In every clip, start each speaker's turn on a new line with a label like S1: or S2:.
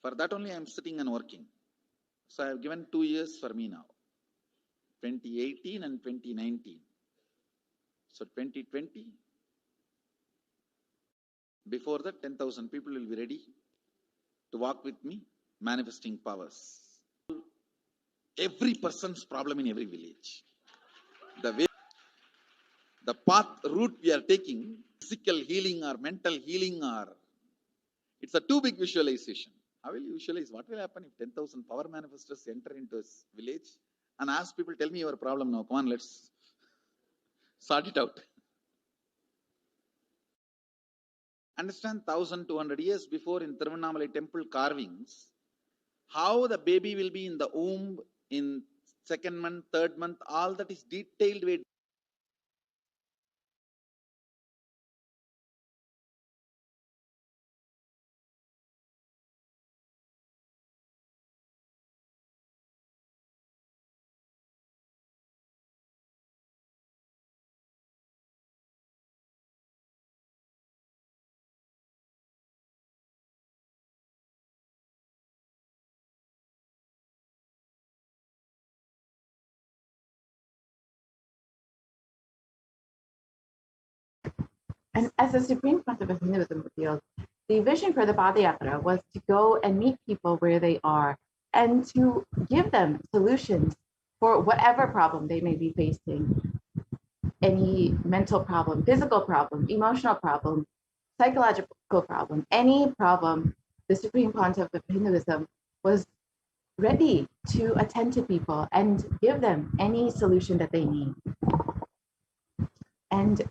S1: For that only I am sitting and working. So I have given 2 years for me now, 2018 and 2019. So 2020, before that 10,000 people will be ready to walk with me, manifesting powers. Every person's problem in every village. The route we are taking, physical healing or mental healing, or it's a too big visualization. How will you visualize? What will happen if 10,000 power manifestors enter into a village and ask people, tell me your problem now, come on, let's sort it out. Understand, 1,200 years before in Tiruvannamalai temple carvings, how the baby will be in the womb in 2nd month, 3rd month, all that is detailed way.
S2: And as the Supreme Concept of Hinduism revealed, the vision for the Padayatra was to go and meet people where they are and to give them solutions for whatever problem they may be facing. Any mental problem, physical problem, emotional problem, psychological problem, any problem, the Supreme Concept of Hinduism was ready to attend to people and give them any solution that they need. And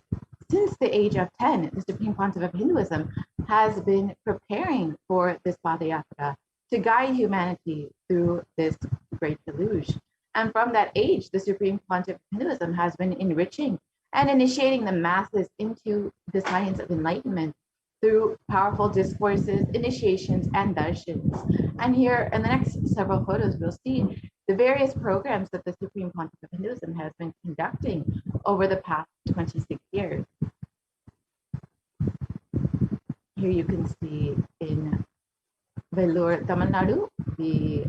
S2: since the age of 10, the Supreme Concept of Hinduism has been preparing for this Padayatra to guide humanity through this great deluge. And from that age, the Supreme Concept of Hinduism has been enriching and initiating the masses into the science of enlightenment through powerful discourses, initiations, and darshans. And here in the next several photos, we'll see the various programs that the Supreme Concept of Hinduism has been conducting over the past 26 years. Here you can see in Vellore, Tamil Nadu, the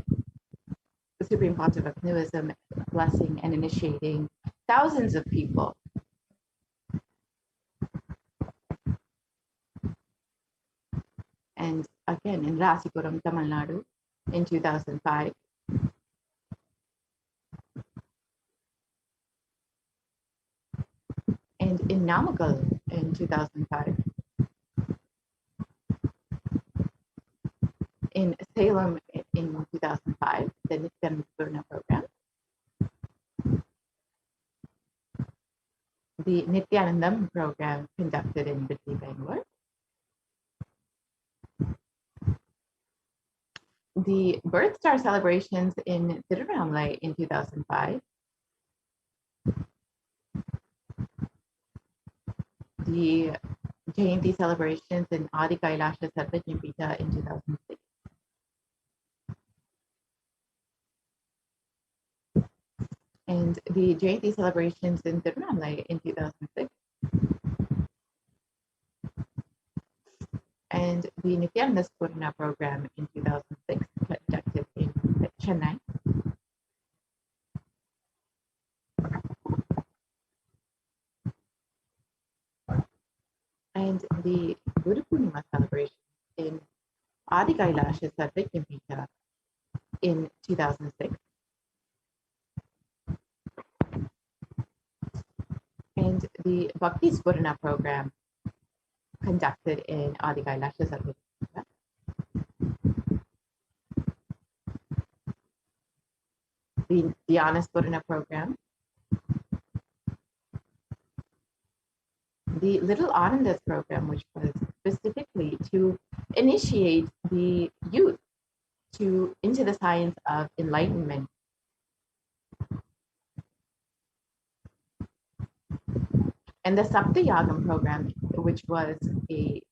S2: Supreme Concept of Hinduism blessing and initiating thousands of people. And again, in Rasipuram, Tamil Nadu, in 2005. And in Namakkal in 2005. In Salem in 2005, the Nithyananda program. The Nithyananda program conducted in Bidli, Bangalore. The Birth Star celebrations in Tiruvannamalai in 2005. The Jayanti celebrations in Adi Kailasha Sarvajñapita in 2006. And the Jayanti celebrations in Tiruvannamalai in 2006. And the Nithyananda Spurna program in 2006, conducted in Chennai. And the Guru Purnima celebration in Adi Kailasha Sarvajñapita in 2006. And the Bhakti Spurna program conducted in Adi Kailasha Sarvajñapita. The Dhyana Spurna program. The Little Anandas program, which was specifically to initiate the youth into the science of enlightenment. And the Saptayagam program, which was a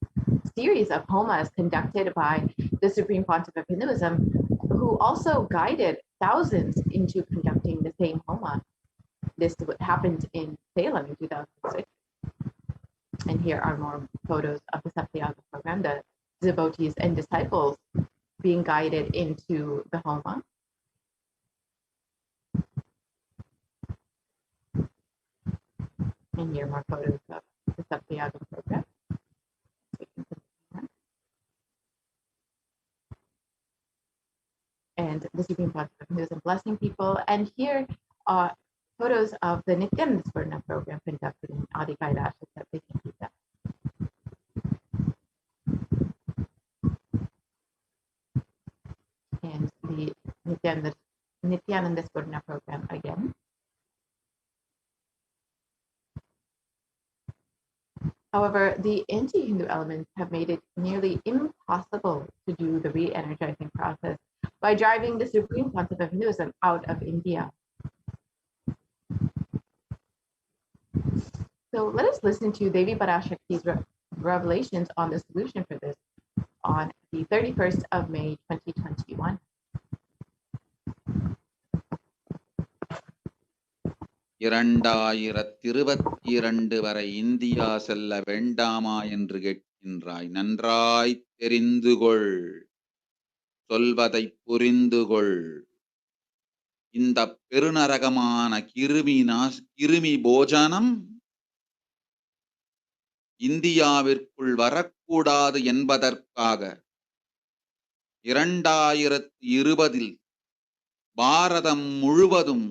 S2: series of homas conducted by the Supreme Pontiff of Hinduism, who also guided thousands into conducting the same homa. This happened in Salem in 2006. And here are more photos of the Saptayagam program, the devotees and disciples being guided into the homa. And here are more photos of the Saptayaga program. And the Supreme Pontiff of Hinduism blessing people. And here are photos of the Nithyananda program conducted in Adi Kailash that they can keep that. And the Nithyananda program again. However, the anti-Hindu elements have made it nearly impossible to do the re-energizing process by driving the Supreme Pontiff of Hinduism out of India. So let us listen to Devi Parashakti's revelations on the solution for this on the 31st of May, 2021.
S1: வரை India செல்ல வேண்டாமா என்று கேட்கின்றாய். நன்றாய் தெரிந்து கொள், சொல்வதை புரிந்து கொள். இந்த பெருநரகமான கிருமி போஜனம் இந்தியாவிற்குள் வரக்கூடாது என்பதற்காக 2020 பாரதம் முழுவதும்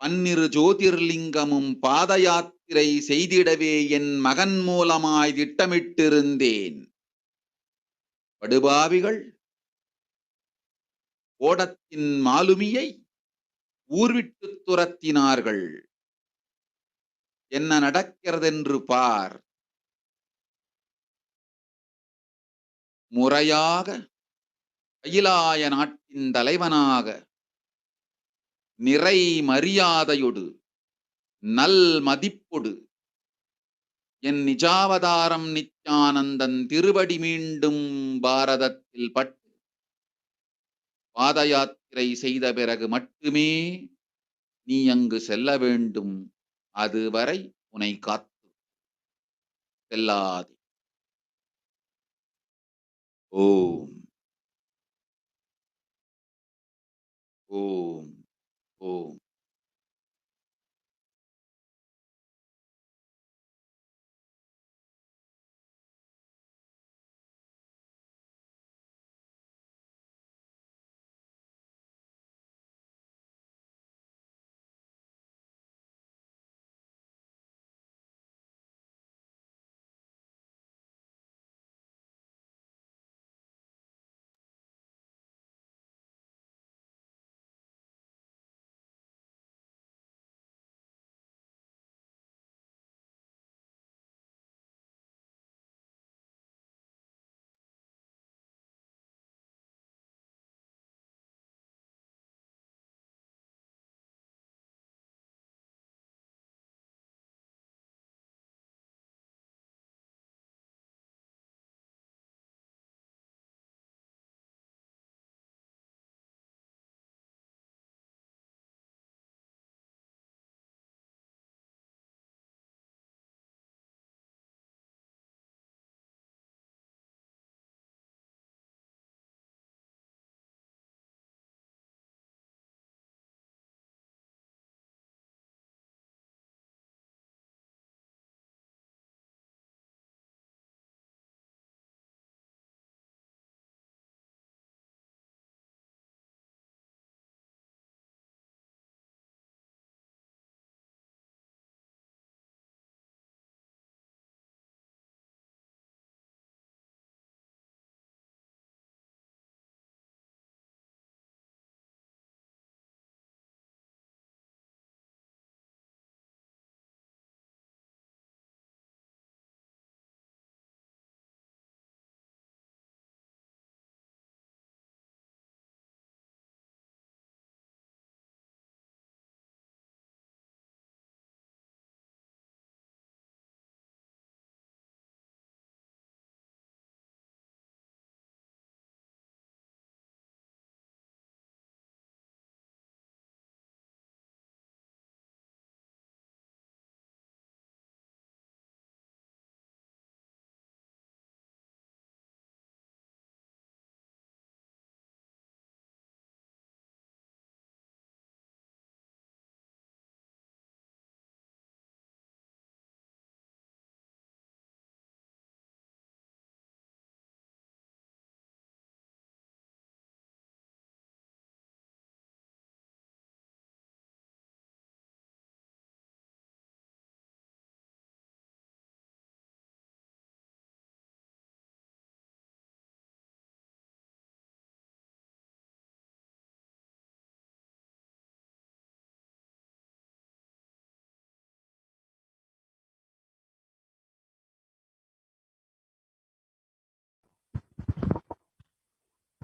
S1: 12 ஜோதிர்லிங்கமும் பாத யாத்திரை செய்திடவே என் மகன் மூலமாய் திட்டமிட்டிருந்தேன். படுபாவிகள் ஓடத்தின் மாலுமியை ஊர்விட்டு துரத்தினார்கள். என்ன நடக்கிறதென்று பார். முறையாக கைலாய நாட்டின் தலைவனாக நிறை மரியாதையொடு நல் மதிப்பொடு என் நிஜாவதாரம் நித்யானந்தன் திருவடி மீண்டும் பாரதத்தில் பட்டு பாத யாத்திரை செய்த பிறகு மட்டுமே நீ அங்கு செல்ல வேண்டும். அதுவரை உன்னை காத்து செல்லாதே. ஓம் ஓம் ஓம்.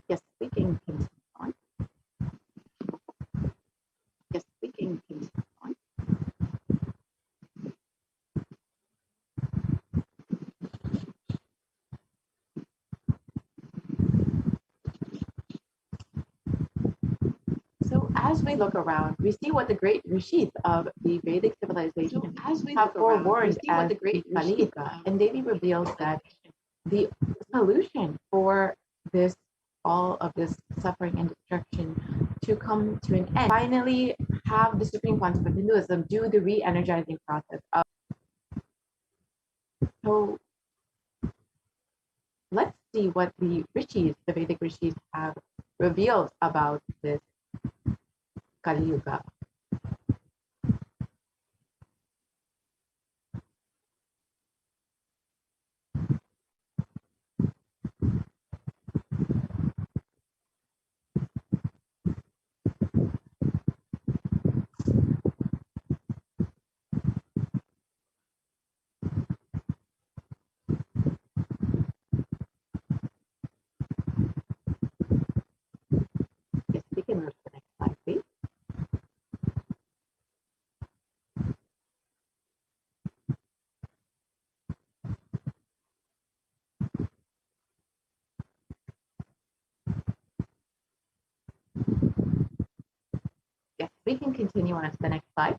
S2: Yes, we can continue on. Yes, we can continue on. So as we look around, we see what the great rishis of the Vedic civilization have forewarned as the Kali Yuga, and Devi reveals that the solution for this, all of this suffering and destruction to come to an end, finally have the Supreme Concept of Hinduism do the re-energizing process of. So let's see what the rishis, the Vedic rishis, have revealed about this Kali Yuga. Yes, we can move to the next slide, please. Yes, we can continue on to the next slide.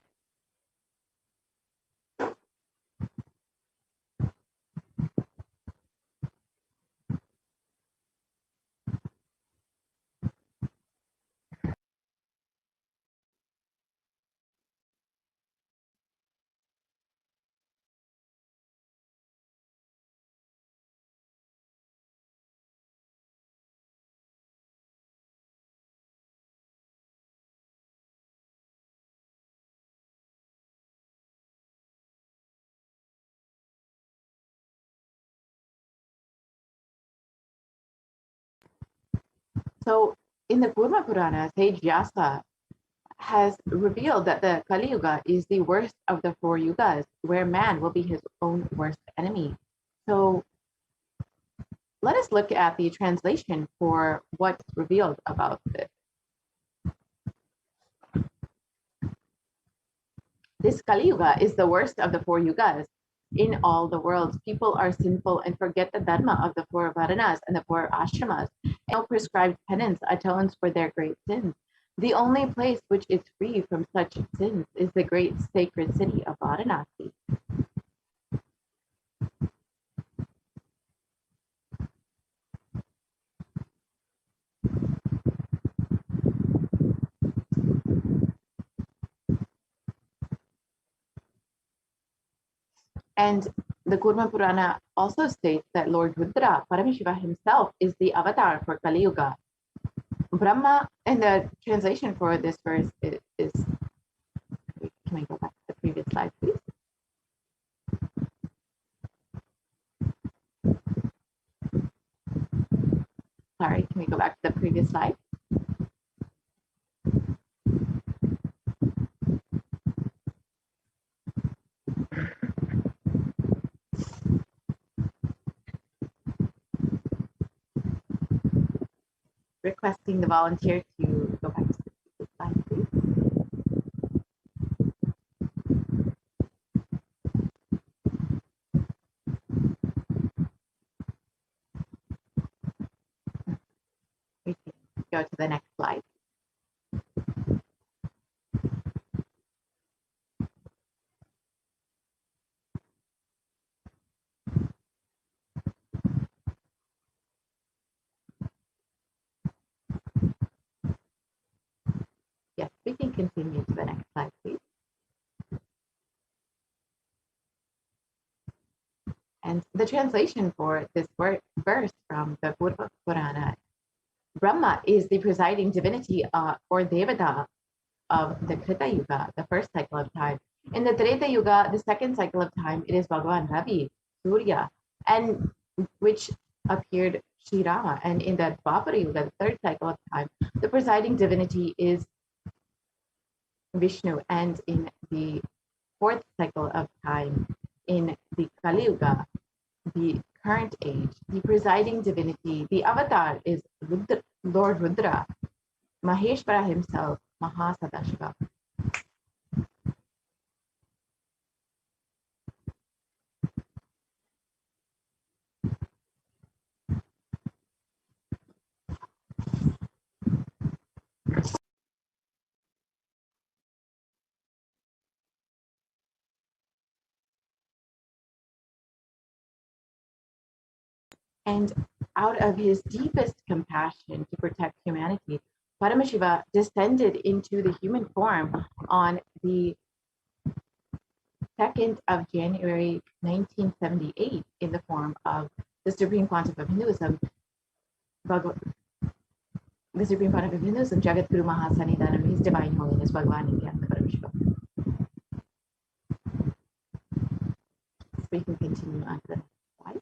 S2: So in the Kurma Purana, sage Vyasa has revealed that the Kali Yuga is the worst of the four yugas, where man will be his own worst enemy. So let us look at the translation for what's revealed about this. This Kali Yuga is the worst of the four yugas. In all the worlds, people are sinful and forget the dharma of the four varanas and the four ashramas. No prescribed penance atones for their great sins. The only place which is free from such sins is the great sacred city of Varanasi. And the Kurma Purana also states that Lord Rudra, Paramashiva himself, is the avatar for Kali Yuga. Brahma, and the translation for this verse is can we go back to the previous slide, please? Sorry, can we go back to the previous slide? Requesting the volunteer to go back to the previous slide, please. We can go to the next slide. Yes, we can continue to the next slide, please. And the translation for this verse from the Purva Purana, Brahma is the presiding divinity or Devata of the Krita Yuga, the first cycle of time. In the Treta Yuga, the second cycle of time, it is Bhagavan Ravi, Surya, and which appeared Sri Rama. And in the Dwapara Yuga, the third cycle of time, the presiding divinity is Vishnu. And in the fourth cycle of time, in the Kali Yuga, the current age, the presiding divinity, the avatar is Lord Rudra, Maheshwara himself, Mahasadashiva. And out of his deepest compassion to protect humanity, Paramashiva descended into the human form on the 2nd of January 1978 in the form of the Supreme Pontiff of Hinduism, the Supreme Pontiff of Hinduism, Jagat Guru Mahasannidhanam, His Divine Holiness Bhagavan Nithyananda Paramashivam. We can continue on to the next slide.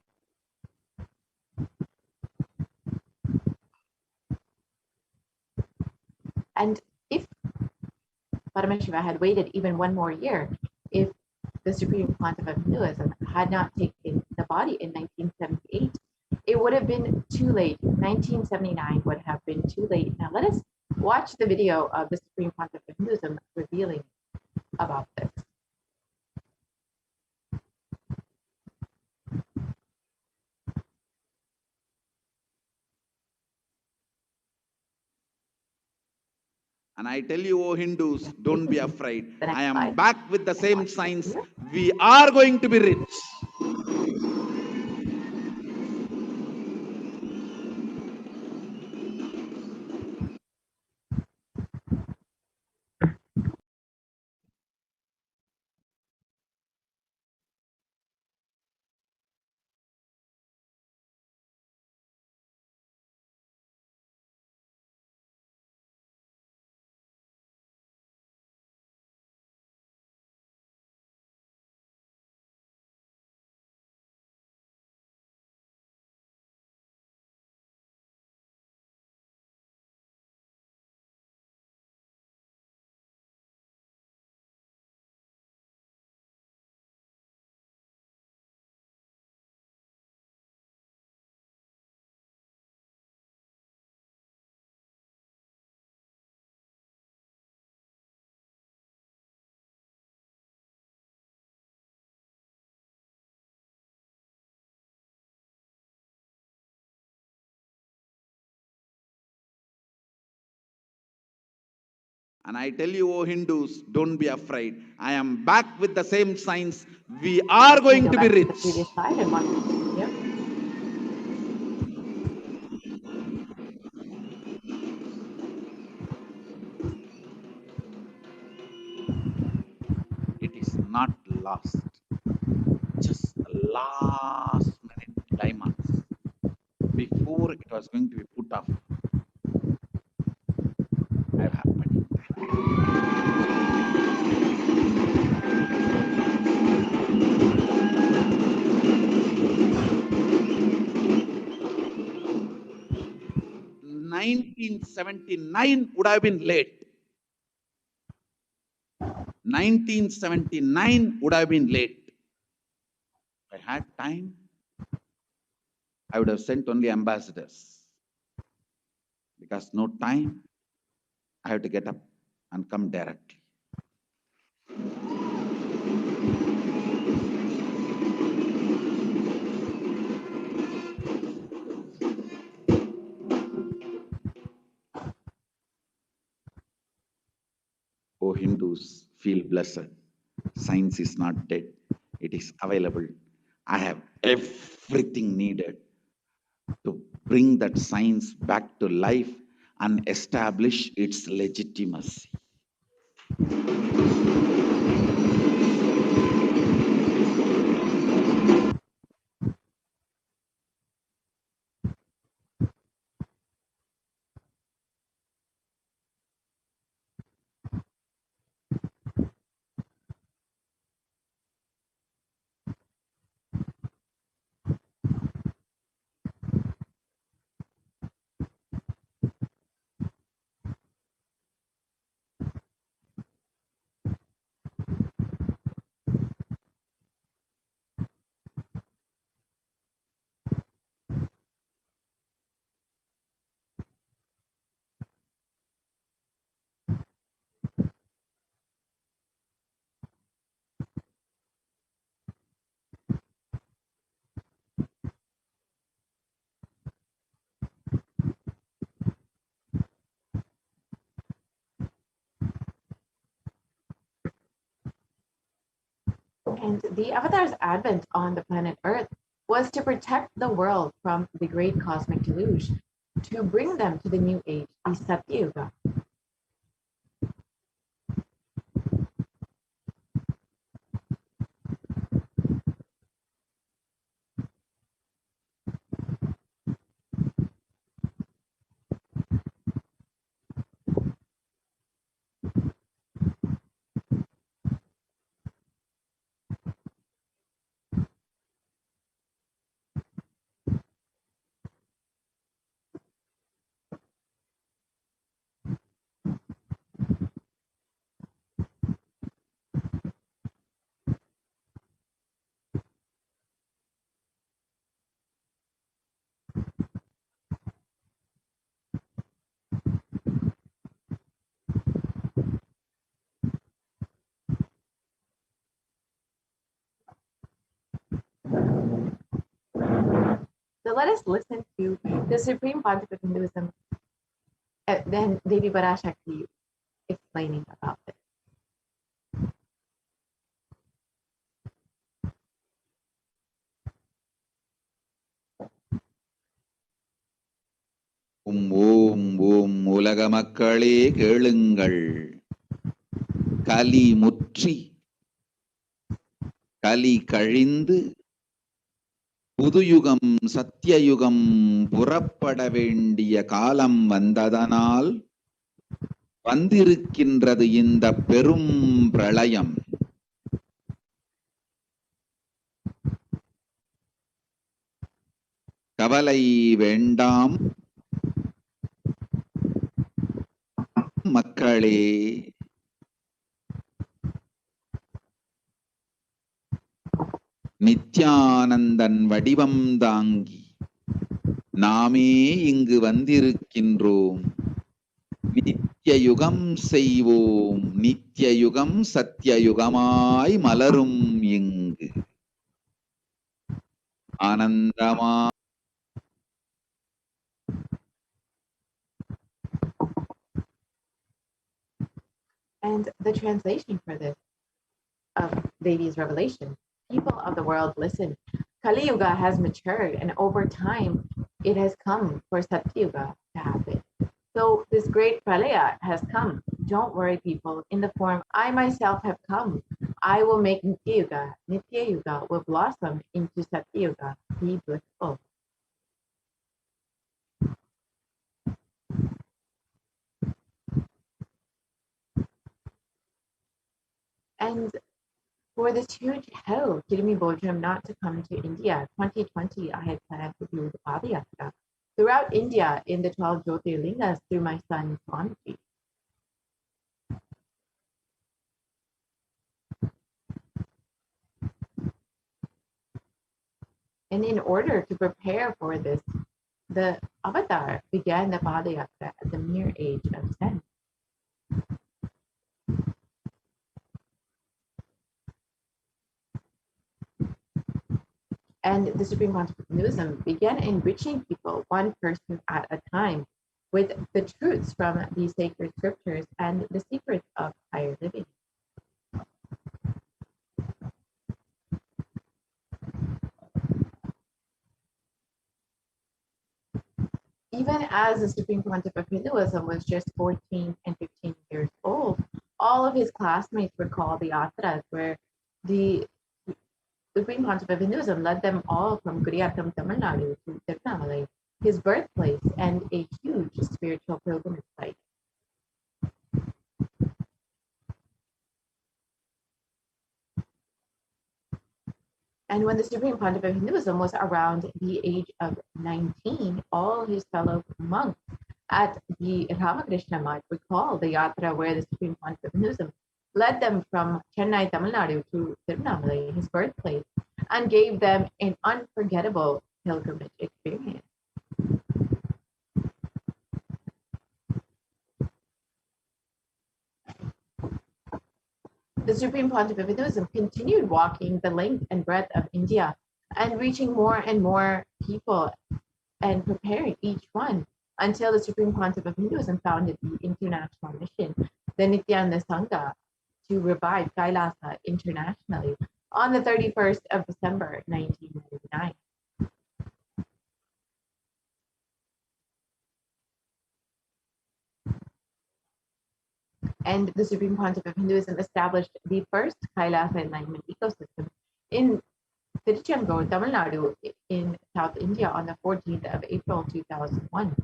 S2: And if Paramashiva had waited even one more year, if the Supreme Pontiff of Hinduism had not taken the body in 1978, it would have been too late. 1979 would have been too late. Now let us watch the video of the Supreme Pontiff of Hinduism revealing about this.
S1: And I tell you, O Hindus, don't be afraid.
S2: The next
S1: I am
S2: slide.
S1: back with the same signs. We are going to be rich. And I tell you, O Hindus, don't be afraid. I am back with the same signs. We are going to be rich.
S2: The previous slide and watch this video.
S1: It is not lost. Just the last minute diamonds before it was going to be put off. Have happened. 1979 would have been late. 1979 would have been late. If I had time, I would have sent only ambassadors. Because no time, I have to get up and come directly. O Hindus, feel blessed. Science is not dead. It is available. I have everything needed to bring that science back to life and establish its legitimacy.
S2: And the Avatar's advent on the planet Earth was to protect the world from the great cosmic deluge, to bring them to the new age, the Satya Yuga. So let us listen to the Supreme Pontiff of Hinduism, then Devi Parashakti explaining about it.
S1: ஓம் ஓம் ஓம் உலக மக்களே கேளுங்கள். கலி முற்றி கலி கழிந்து புதுயுகம் சத்தியயுகம் புறப்பட வேண்டிய காலம் வந்ததனால் வந்திருக்கின்றது இந்த பெரும் பிரளயம். கவலை வேண்டாம் மக்களே. நித்யானந்தன் வடிவம் தாங்கி நாமே இங்கு வந்திருக்கின்றோம். நித்யயுகம் செய்வோம், நித்யயுகம் சத்தியயுகமாய் மலரும் இங்கு ஆனந்தமா.
S2: And the translation for this of Devi's revelation, people of the world, listen. Kali Yuga has matured, and over time, it has come for Satya Yuga to happen. So this great pralaya has come. Don't worry, people. In the form I myself have come, I will make Nitya Yuga. Nitya Yuga will blossom into Satya Yuga. Be blissful. And for this huge hell, Kirimi Bodhram not to come to India, 2020, I had planned to do the Padayatra throughout India in the 12 Jyotirlingas through my son Swamiji. And in order to prepare for this, the Avatar began the Padayatra at the mere age of 10. And the Supreme Pontiff of Hinduism began enriching people one person at a time with the truths from the sacred scriptures and the secrets of higher living. Even as the Supreme Pontiff of Hinduism was just 14 and 15 years old, all of his classmates were called the Atras, where the Supreme Pontiff of Hinduism led them all from Guriyatam, Tamil Nadu to Tirunelveli, his birthplace and a huge spiritual pilgrimage site. And when the Supreme Pontiff of Hinduism was around the age of 19, all his fellow monks at the Ramakrishna Math recall the yatra where the Supreme Pontiff of Hinduism led them from Chennai, Tamil Nadu to Tirunelveli, his birthplace, and gave them an unforgettable pilgrimage experience. The Supreme Pontiff of Hinduism continued walking the length and breadth of India and reaching more and more people and preparing each one until the Supreme Pontiff of Hinduism founded the international mission, the Nithyananda Sangha, to revive Kailasa internationally, on the 31st of December, 1999. And the Supreme Pontiff of Hinduism established the first Kailasa enlightenment ecosystem in Tiruchendur, Tamil Nadu, in South India on the 14th of April, 2001.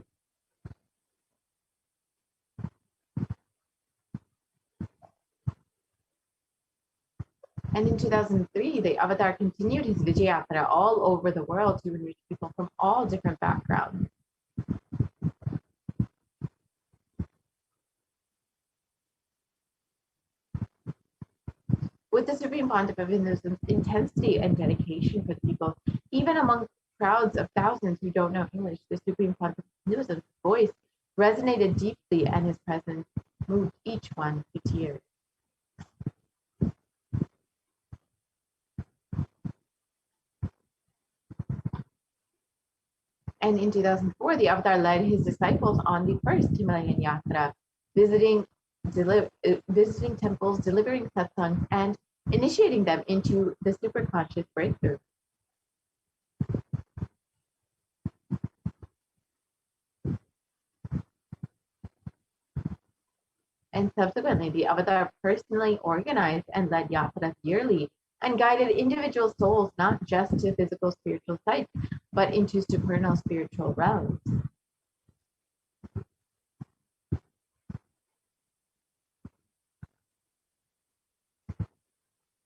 S2: And in 2003, the Avatar continued his Vijayatra all over the world to reach people from all different backgrounds. With the Supreme Pontiff of Hinduism's intensity and dedication for the people, even among crowds of thousands who don't know English, the Supreme Pontiff of Hinduism's voice resonated deeply and his presence moved each one to tears. And in 2004, the Avatar led his disciples on the first Himalayan Yatra, visiting temples, delivering satsangs, and initiating them into the superconscious breakthrough. And subsequently, the Avatar personally organized and led yatras yearly and guided individual souls not just to physical spiritual sites, but into supernal spiritual realms.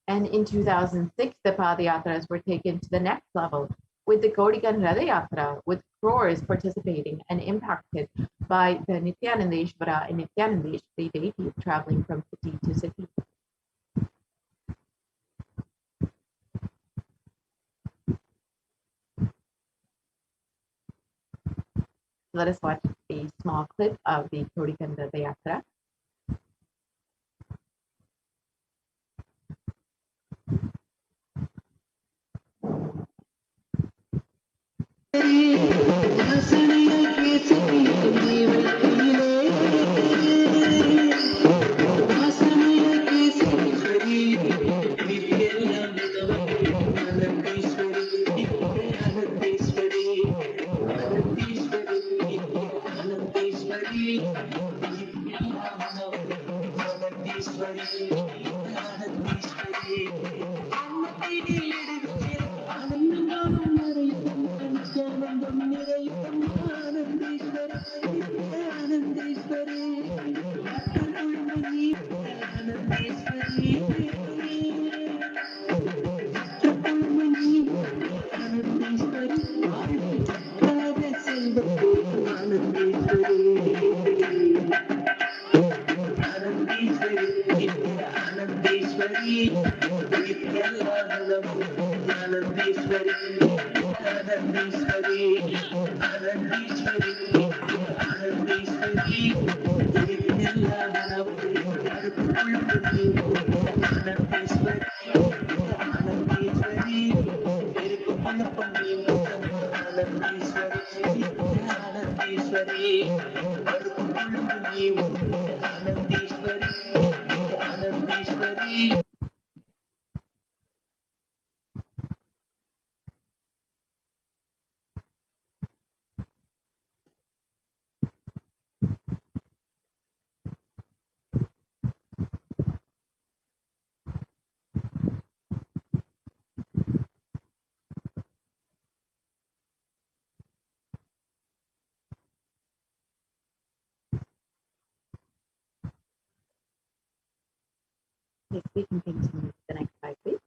S2: And in 2006, the Padayatras were taken to the next level with the Gaudigan Ratha Yatra, with crores participating and impacted by the Nithyanandeshvara and Nithyanandeshwari deities traveling from city to city. Let us watch a small clip of the Gaudigan Ratha Yatra. Yes, we can continue to the next slide, please.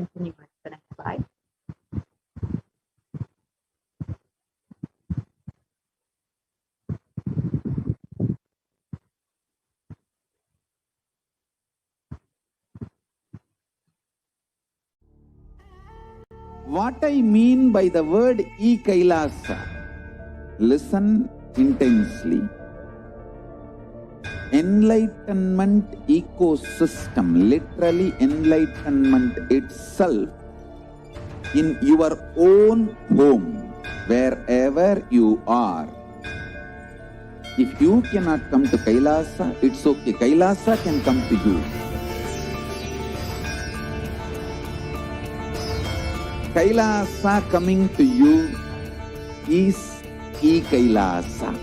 S2: continue with the next slide.
S1: What I mean by the word e-Kailasa, listen intensely. Enlightenment ecosystem, literally enlightenment itself, in your own home, wherever you are. If you cannot come to Kailasa, it's okay. Kailasa can come to you. Kailasa coming to you is e-Kailasa.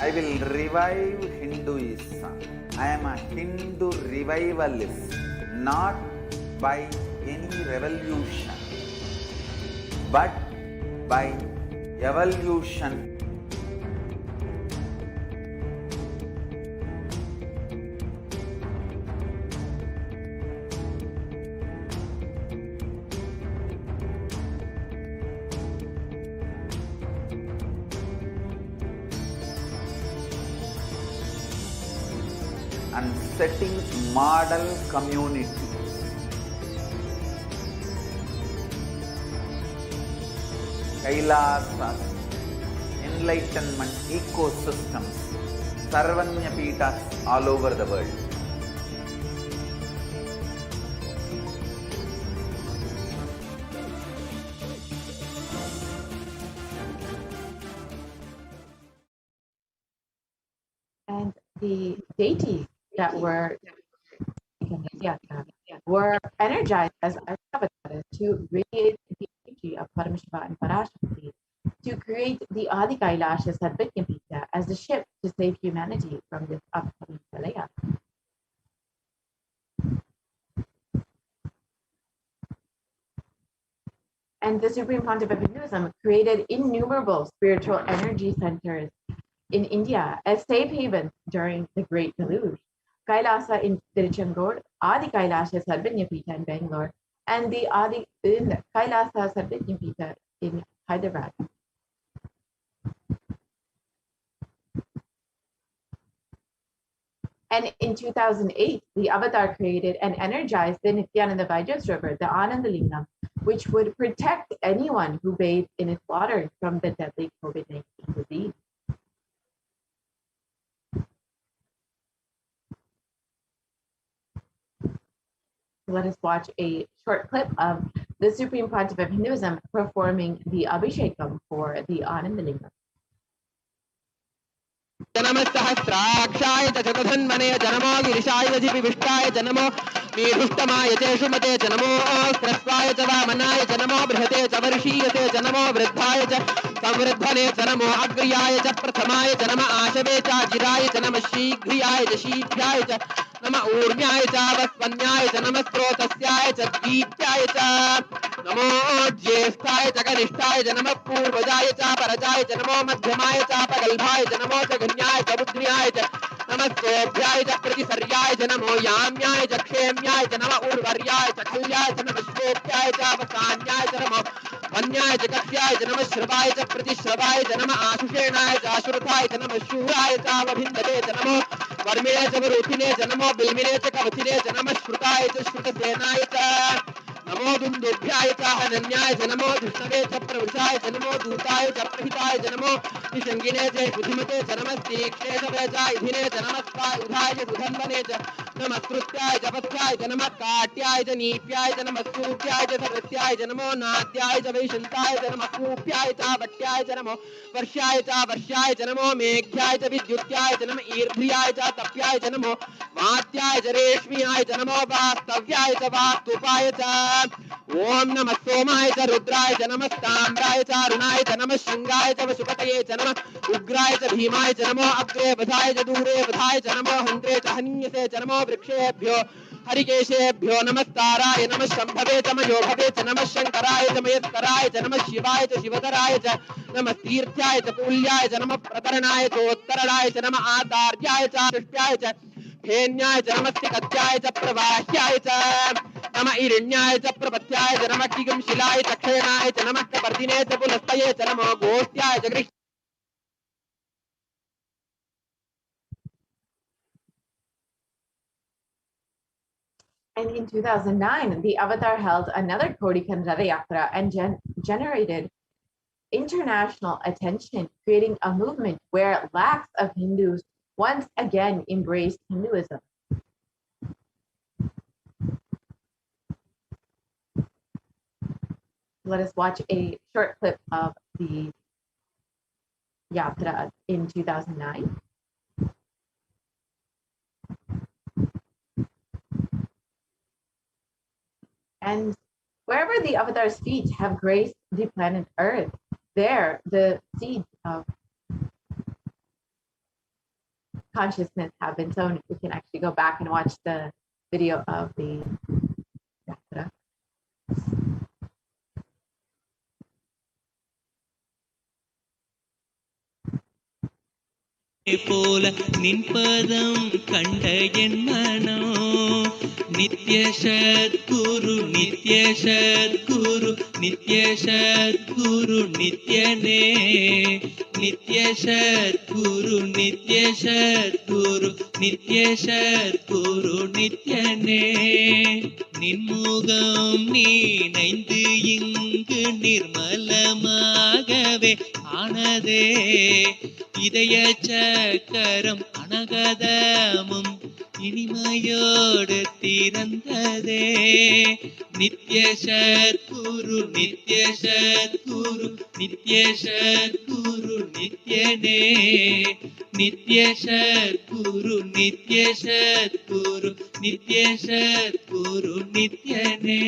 S1: I will revive Hinduism. I am a Hindu revivalist, not by any revolution, but by evolution. And setting model community. Kailasa, enlightenment ecosystems, Sarvanya Pitas all over the world.
S2: And the deities that were energized as avatars to radiate the energy of Paramashiva and Parashakti to create the Adi Kailasha Sadvijnapita as the ship to save humanity from this upcoming Pralaya. And the Supreme Pontiff of Hinduism created innumerable spiritual energy centers in India as safe havens during the Great Deluge. Kailasa in Tiruchendur, Adi Kailasha Sarvijnapita in Bangalore, and the Adi in Kailasa Sarvijnapita in Hyderabad. And in 2008, the Avatar created and energized the Nithyananda River, the Anandalingam, which would protect anyone who bathed in its water from the deadly COVID-19 disease. Let us watch a short clip of the Supreme Pontiff of Hinduism performing the Abhishekam for the Anandalingam.
S3: जनमस्तहस्राक्षाय च चतुर्धन्वने जनमो गिरिशाय विष्टाय जनमो मीढुष्टमाय च शुमते जनमो स्रस्वाय च वामनाय जनमो बृहते च वर्षीयते जनमो वृद्धाय च संवृद्धने जनमो अग्र्याय च प्रथमाय जनम आशवे च जिराय जनम शीघ्रियाय च शीघ्राय च नम ऊर्म्याय च वस्वन्याय च नम स्रोतस्याय च दीप्त्याय च नमो ज्येष्ठाय च कनिष्ठाय च नमः पूर्वजाय च परजाय च नमो मध्यमाय च प्रगल्भाय च नमो च गण्याय च बुद्ध्याय च नमस्तोभ्याय च प्रतिसर्याय च नमो याम्याय च क्षेम्याय च नमः उर्वर्याय च खल्याय च नमः श्लोक्याय च अवसान्याय च नमो वन्याय च कक्ष्याय च नमः श्रवाय च प्रतिश्रवाय च नमः आशुषेणाय च आशुरथाय च नमः शूराय च अवभिन्दते च नमो वर्मिणे च वरुथिने च नमो बिल्मिने च कवचिने च नमः श्रुताय च श्रुतसेनाय च नमो दुन्दुभ्याय च हनन्याय च नमो धृष्णवे च प्रवृषाय च नमो दूताय च प्रहिताय च नमो निषङ्गिने च बुद्धिमते च नमस्तीक्ष्णे च इधिने च नमस्कायुधाय च सुधन्वने च नमस्कृत्याय च पथ्याय च नमः काट्याय च नीप्याय च नमः स्तूप्याय च सर्वस्याय च नमो नाद्याय च वैशन्ताय च नमः कूप्याय च वट्याय च नमो वर्ष्याय च नमो मेघ्याय च विद्युत्याय च नमः ईर्ध्याय च तप्याय च नमो वात्याय च रेश्म्याय च नमो वास्तव्याय च वास्तुपाय च ओम नमः सोमाय च रुद्राय च नमः ताम्राय च अरुणाय च नमः शंगाय च वसुपतये च नमः उग्राय च भीमाय च नमो अग्रे वधाय च दूरे वधाय च नमो हन्त्रे च हन्यसे च नमो वृक्षेभ्यो हरिकेशेभ्यो नमस्ताराय नमः शंभवे च मयोभवे च नमः शंकराय च मयस्कराय च नमः शिवाय च शिवधराय च नमः तीर्थ्याय च कूल्याय च नमः प्रतरणाय च उत्तरणाय च नमः आदार्याय च दृष्ट्याय च फेन्याय च नमस्ति कत्याय च प्रवाह्याय च नमः ईरण्याय च प्रपत्याय च नमः किगंशिलाय च क्षयणाय च नमः कपर्दिने च पुलस्तये च नमो गोष्ट्याय च गृह्
S2: And in 2009, the Avatar held another Kodi Kandara Yatra and generated international attention, creating a movement where lakhs of Hindus once again embraced Hinduism. Let us watch a short clip of the Yatra in 2009. And wherever the Avatar's feet have graced the planet Earth, there the seeds of consciousness have been sown. We can actually go back and watch the video of the Yatra.
S4: போல நின்பதம் கண்ட என் மனோ நித்ய சத்குரு நித்ய சத்குரு நித்ய சத்குரு நித்யனே நித்ய சத்குரு நித்ய சத்குரு நித்ய சத்குரு நித்யனே நின்முகம் நீனைந்து இங்கு நிர்மலமாகவே ஆனதே இதய சக்கரம் அனகதமும் இனிமையோடு திறந்ததே நித்ய சத்குரு நித்ய சத்குரு நித்ய சத்குரு நித்யனே நித்ய சத்குரு நித்ய சத்குரு நித்ய சத்குரு நித்யனே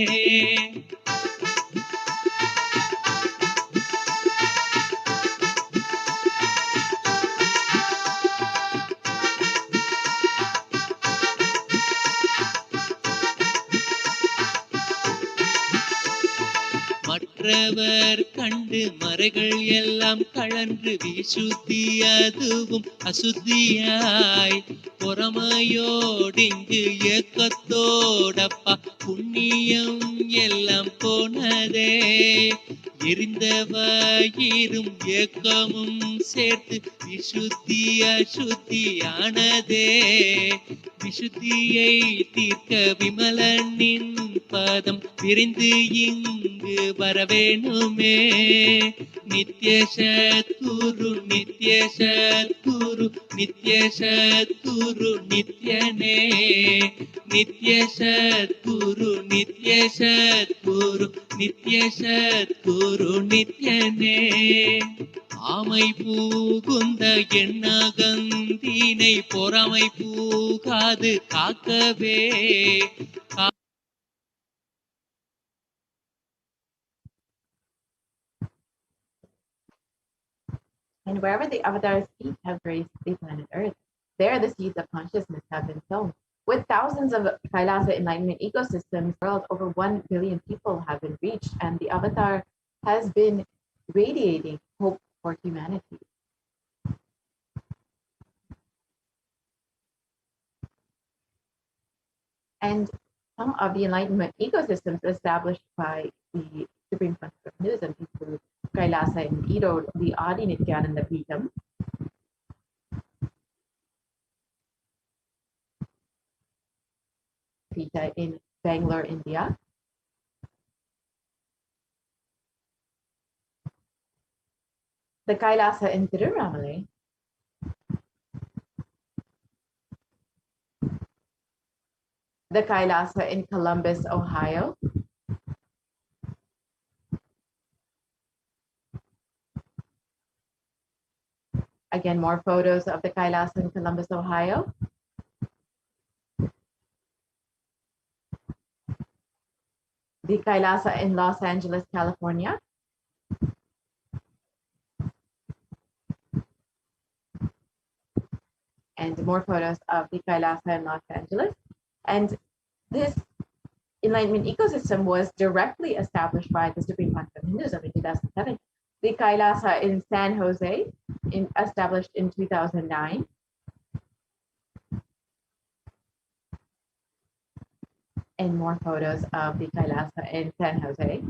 S4: மற்றவர் கண்டு மறைகள் எல்லாம் கழன்று விசுத்தி அதுவும் அசுத்தியாய் பொறாமையோடிங்கு ஏக்கத்தோடப்பா புண்ணியம் எல்லாம் போனதே எரிந்தவாயிரும் ஏக்கமும் சேர்த்து விசுத்தி அசுத்தியானதே விசுத்தியை தீர்க்க விமலனின் பதம் விரைந்து இங்கு வரவேணுமே நித்ய சத்குரு நித்ய சத்குரு நித்ய சத்குரு நித்யனே நித்ய சத்குரு நித்ய சத்குரு நித்ய சத்குரு நித்யனே ஆமை பூகுந்த எண்ணகந்தினை பொறாமை பூகாது காக்கவே
S2: And wherever the Avatar's feet have graced the planet Earth, there the seeds of consciousness have been sown. With thousands of Kailasa enlightenment ecosystems, world over 1 billion people have been reached, and the Avatar has been radiating hope for humanity. And some of the enlightenment ecosystems established by the Supreme Council of Hinduism include Kailasa in Erode, the Adi Nithyananda Paramashivam, Pita in Bangalore, India, the Kailasa in Tiruvannamalai, the Kailasa in Columbus, Ohio, again, more photos of the Kailasa in Columbus, Ohio. The Kailasa in Los Angeles, California. And more photos of the Kailasa in Los Angeles. And This enlightenment ecosystem was directly established by the Supreme Council of Hinduism in 2007. The Kailasa in San Jose, established in 2009. And more photos of the Kailasa in San Jose.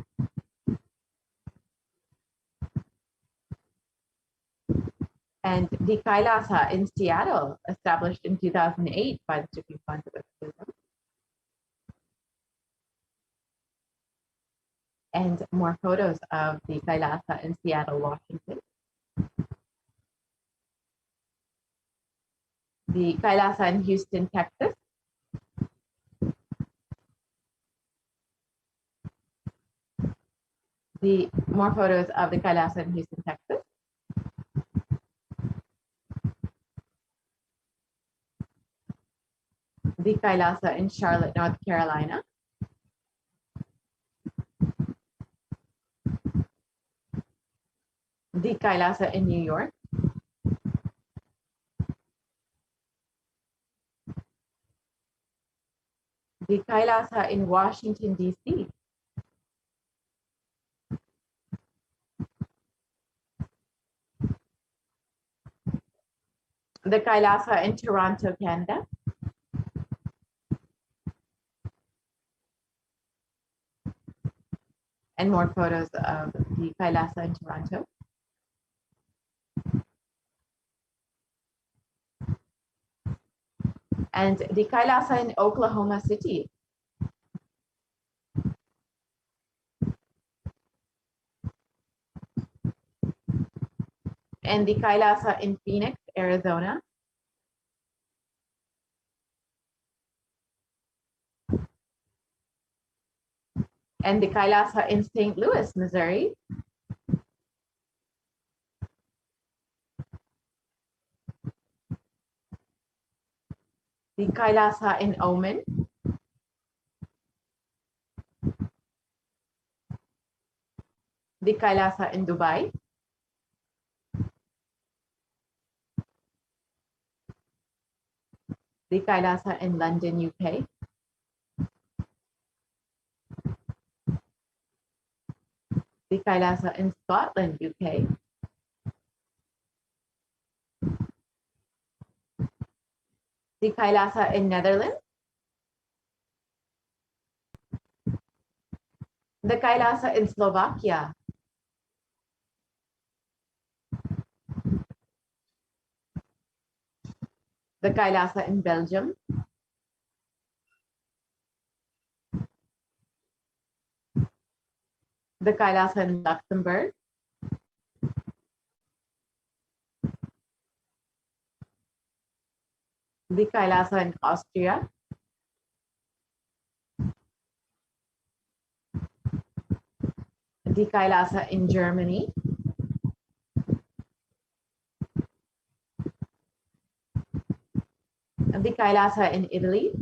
S2: And the Kailasa in Seattle, established in 2008 by the Supreme Council of Hinduism. And more photos of the Kailasa in Seattle, Washington. The Kailasa in Houston, Texas. The more photos of the Kailasa in Houston, Texas. The Kailasa in Charlotte, North Carolina. The Kailasa in New York. The Kailasa in Washington, D.C. The Kailasa in Toronto, Canada. And more photos of the Kailasa in Toronto. And the Kailasa in Oklahoma City. And the Kailasa in Phoenix, Arizona. And the Kailasa in St. Louis, Missouri. The Kailasa in Oman. The Kailasa in Dubai. The Kailasa in London, UK. The Kailasa in Scotland, UK. The Kailasa in Netherlands. The Kailasa in Slovakia. The Kailasa in Belgium. The Kailasa in Luxembourg. The Kailasa in Austria. The Kailasa in Germany. The Kailasa in Italy.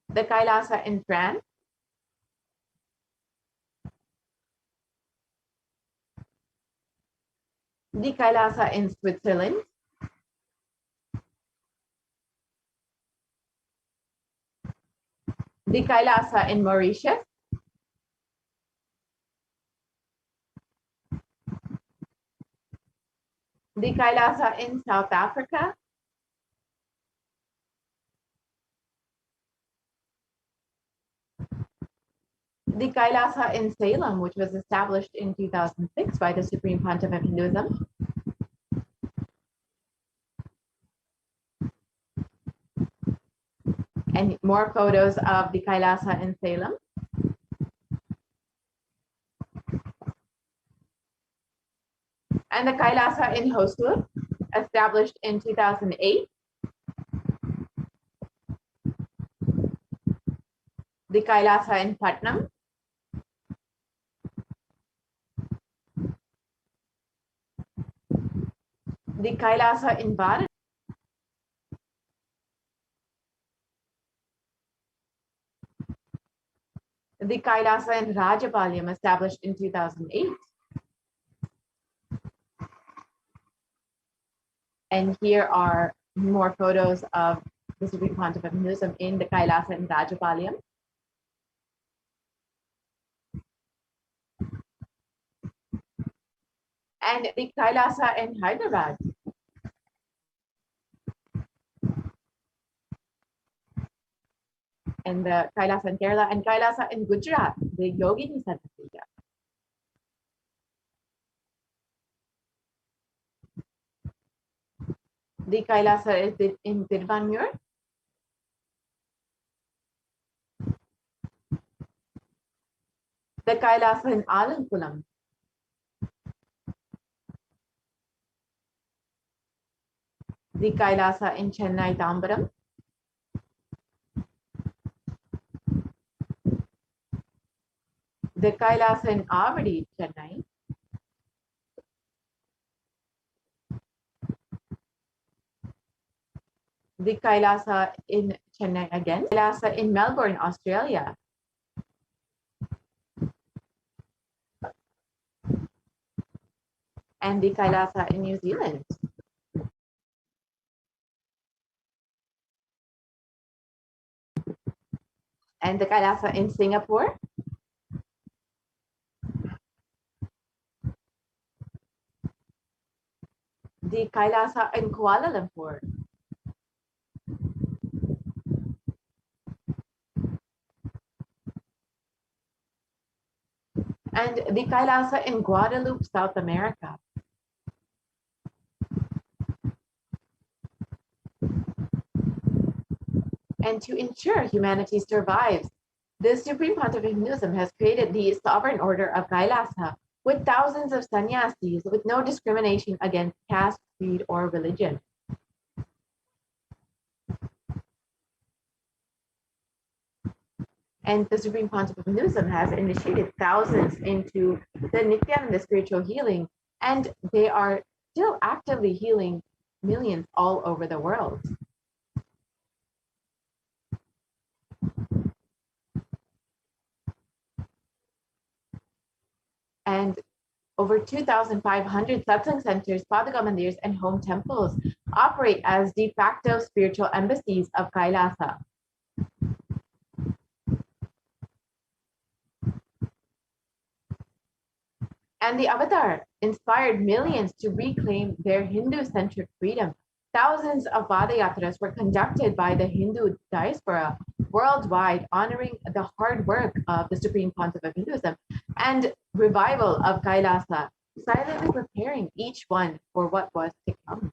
S2: The Kailasa in France. The Kailasa in Switzerland. The Kailasa in Mauritius. The Kailasa in South Africa. The Kailasa in Salem, which was established in 2006 by the Supreme Pontiff of Hinduism. And more photos of the Kailasa in Salem. And the Kailasa in Hosur, established in 2008. The Kailasa in Putnam. The Kailasa in Varanasi. The Kailasa in Rajapalyam, established in 2008. And here are more photos of the Supreme Pontiff of Hinduism in the Kailasa in Rajapalayam. And the Kailasa in Hyderabad. And the Kailasa in Kerala and Kailasa in Gujarat, the Yogini Center. The Kailasa is in Tiruvanmiyur. The Kailasa in Alankulam. The Kailasa in Chennai, Tambaram. The Kailasa in Avadi, Chennai. The Kailasa in Chennai again. Kailasa in Melbourne, Australia. And the Kailasa in New Zealand. And the Kailasa in Singapore. The Kailasa in Kuala Lumpur. And the Kailasa in Guadeloupe, South America. And to ensure humanity survives, the Supreme Pontiff of Hinduism has created the sovereign order of Kailasa with thousands of sannyasis with no discrimination against caste, creed, or religion. And the Supreme Pontiff of Hinduism has initiated thousands into the Nithyananda spiritual healing, and they are still actively healing millions all over the world. And over 2,500 satsang centers, Padaka mandirs, and home temples operate as de facto spiritual embassies of Kailasa. And the Avatar inspired millions to reclaim their Hindu-centric freedom. Thousands of Padayatras were conducted by the Hindu diaspora worldwide, honoring the hard work of the Supreme Pontiff of Hinduism and revival of Kailasa, silently preparing each one for what was to come.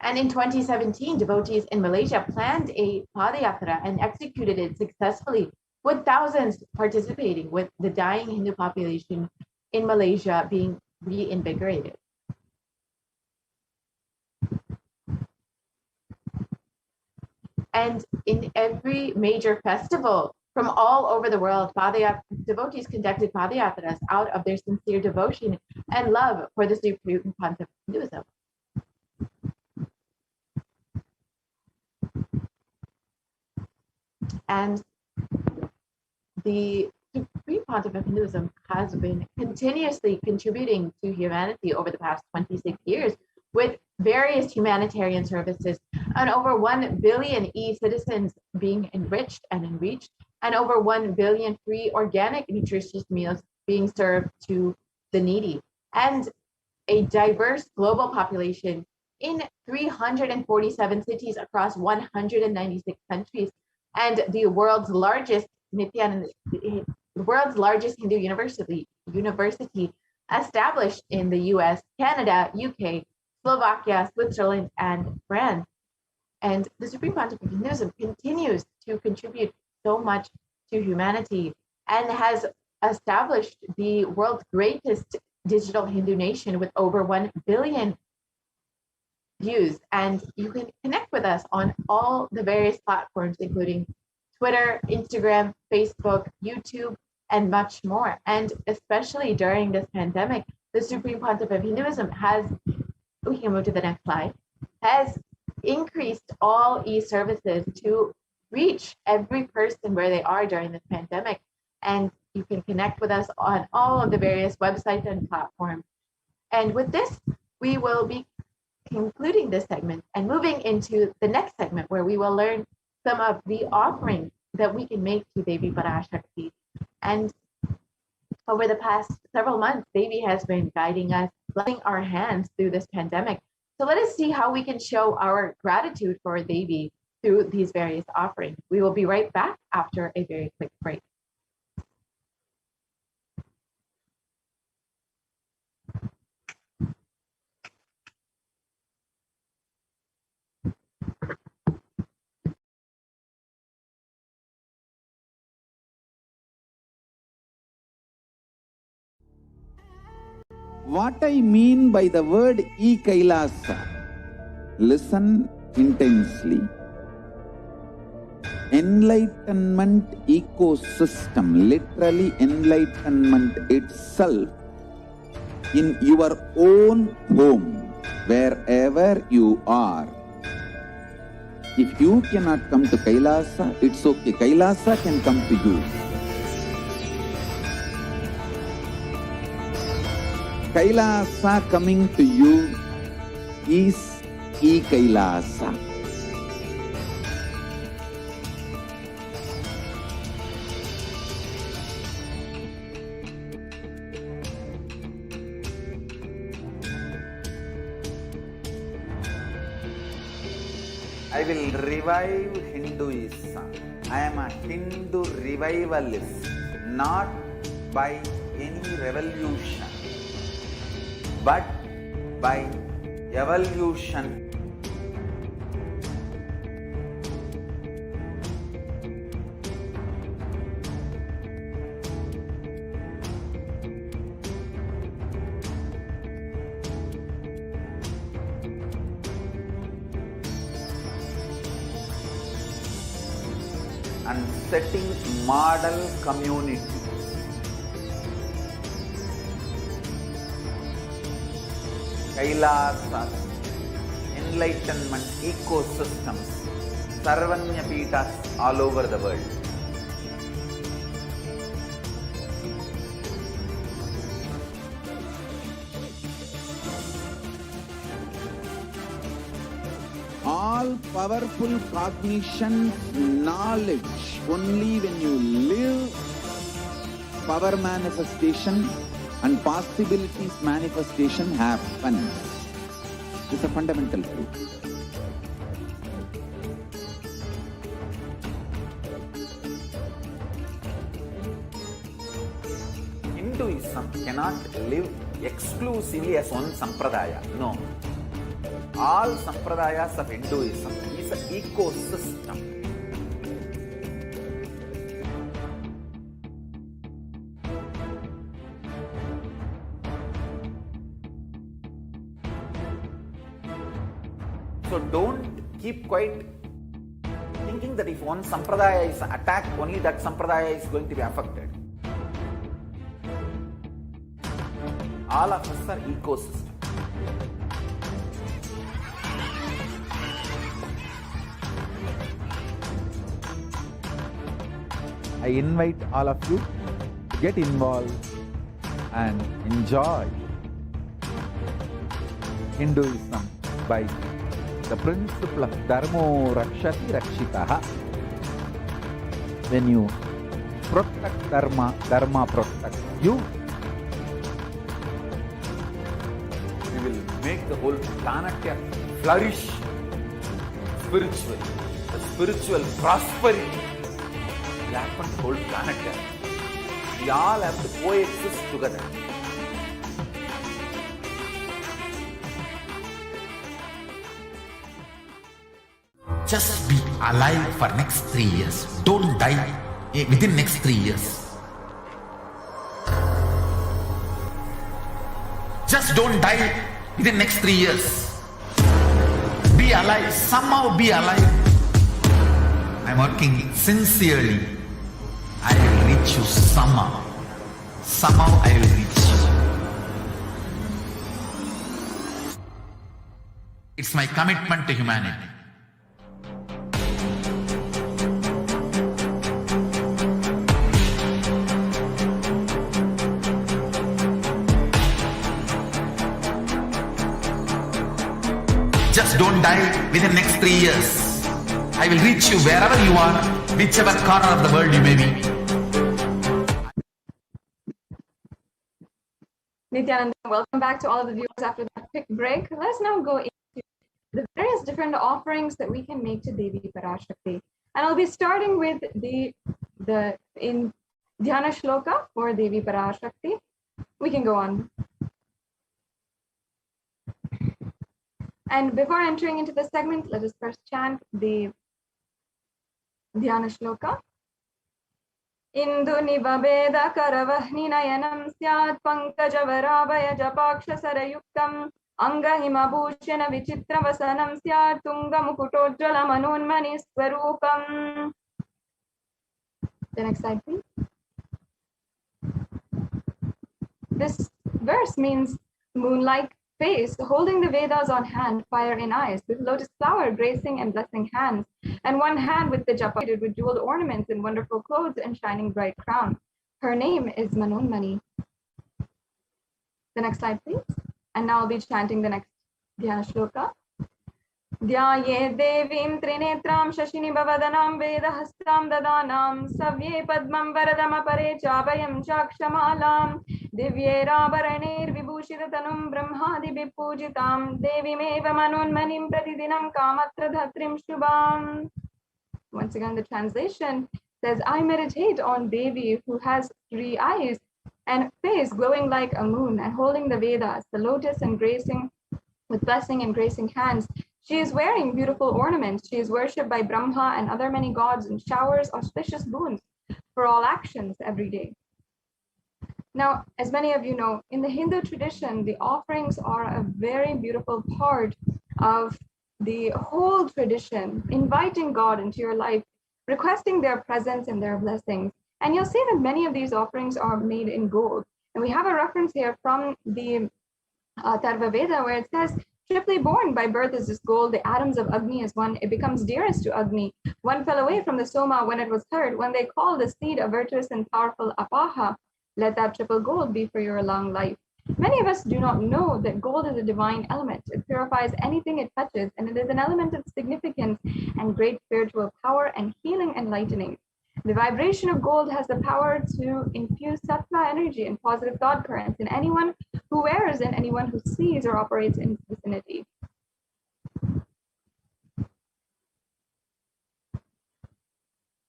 S2: And in 2017, devotees in Malaysia planned a Padayatra and executed it successfully, with thousands participating, with the dying Hindu population in Malaysia being reinvigorated. And in every major festival from all over the world, devotees conducted Padayatras out of their sincere devotion and love for the Supreme Pontiff of Hinduism. And the Supreme Pontiff of Hinduism has been continuously contributing to humanity over the past 26 years with various humanitarian services, and over 1 billion e-citizens being enriched and enriched, and over 1 billion free organic nutritious meals being served to the needy, and a diverse global population in 347 cities across 196 countries, and the world's largest Hindu university established in the US, Canada, UK, Slovakia, Switzerland, and France. And the Supreme Pontiff of Hinduism continues to contribute so much to humanity and has established the world's greatest digital Hindu nation with over 1 billion views. And you can connect with us on all the various platforms, including Twitter, Instagram, Facebook, YouTube, and much more. And especially during this pandemic, the Supreme Pontiff of Hinduism has, we can move to the next slide, has increased all e-services to reach every person where they are during this pandemic. And you can connect with us on all of the various websites and platforms. And with this, we will be concluding this segment and moving into the next segment where we will learn some of the offerings that we can make to Devi Parashakti. And over the past several months, Devi has been guiding us, blessing our hands through this pandemic. So let us see how we can show our gratitude for Devi through these various offerings. We will be right back after a very quick break.
S1: What I mean by the word e-Kailasa, listen intensely. Enlightenment ecosystem, literally enlightenment itself, in your own home, wherever you are. If you cannot come to Kailasa, it's okay. Kailasa can come to you. Kailasa coming to you is e-Kailasa. I will revive Hinduism. I am a Hindu revivalist, not by any revolution, but by evolution. And setting model community. Kailasas, enlightenment ecosystems, Sarvanya Pitas all over the world. All powerful cognition, knowledge, only when you live power manifestation and possibilities manifestation happen. It's a fundamental truth. Hinduism cannot live exclusively as one sampradaya. No. All sampradayas of Hinduism is an ecosystem. So don't keep quiet thinking that if one sampradaya is attacked, only that sampradaya is going to be affected. All of us are ecosystem. I invite all of you to get involved and enjoy Hinduism by the principle of Dharmo Rakshati Rakshitaha. When you protect Dharma, Dharma protects you. We will make the whole planet flourish spiritually. The spiritual prosperity will happen to the whole planet. We all have to coexist together.
S5: Just be alive for next 3 years. Don't die within next 3 years. Just don't die within next 3 years. Be alive. Somehow be alive. I'm working sincerely. I will reach you somehow. Somehow I will reach you. It's my commitment to humanity. Just don't die within next 3 years. I will reach you wherever you are, whichever corner of the world you may be.
S6: Nithyananda, welcome back to all of the viewers after that quick break. Let's now go into the various different offerings that we can make to Devi Parashakti. And I'll be starting with the in Dhyana Shloka for Devi Parashakti. We can go on. And before entering into the segment, let us first chant the Dhyana Shloka. Indu nivabeda karavahni nayanam syat pankajavaravaya japaksha sarayuktam angahima bhushana vichitra vasanam syat tunga mukutojjala manonmani swarupam. The next slide, please. This verse means moon-like face, holding the Vedas on hand, fire in eyes, with lotus flower gracing and blessing hands, and one hand with the japa with jeweled ornaments and wonderful clothes and shining bright crown. Her name is Manonmani. The next slide, please. And now I'll be chanting the next Dhyana Shloka. Dhyaye devim trinetram shashini bhavadanam vedahastam dadanam savye padmam varadam apare chabhayam chakshamalam divyerabaranir vibhushitatanum brahmadi vipujitam devimeva manonmanim pratidinam kamatra dhatrim shubham. Once again, the translation says, I meditate on Devi who has 3 eyes and face glowing like a moon and holding the Vedas, the lotus and gracing with blessing and gracing hands. She is wearing beautiful ornaments. She is worshipped by Brahma and other many gods and showers auspicious boons for all actions every day. Now, as many of you know, in the Hindu tradition, the offerings are a very beautiful part of the whole tradition, inviting God into your life, requesting their presence and their blessings. And you'll see that many of these offerings are made in gold. And we have a reference here from the Atharva Veda where it says, triply born by birth is this gold, the atoms of Agni is one, it becomes dearest to Agni. One fell away from the Soma when it was heard, when they called the seed a virtuous and powerful Apaha. Let that triple gold be for your long life. Many of us do not know that gold is a divine element. It purifies anything it touches, and it is an element of significance and great spiritual power and healing and lightening. The vibration of gold has the power to infuse sattva energy and positive thought currents in anyone who wears and anyone who sees or operates in its vicinity.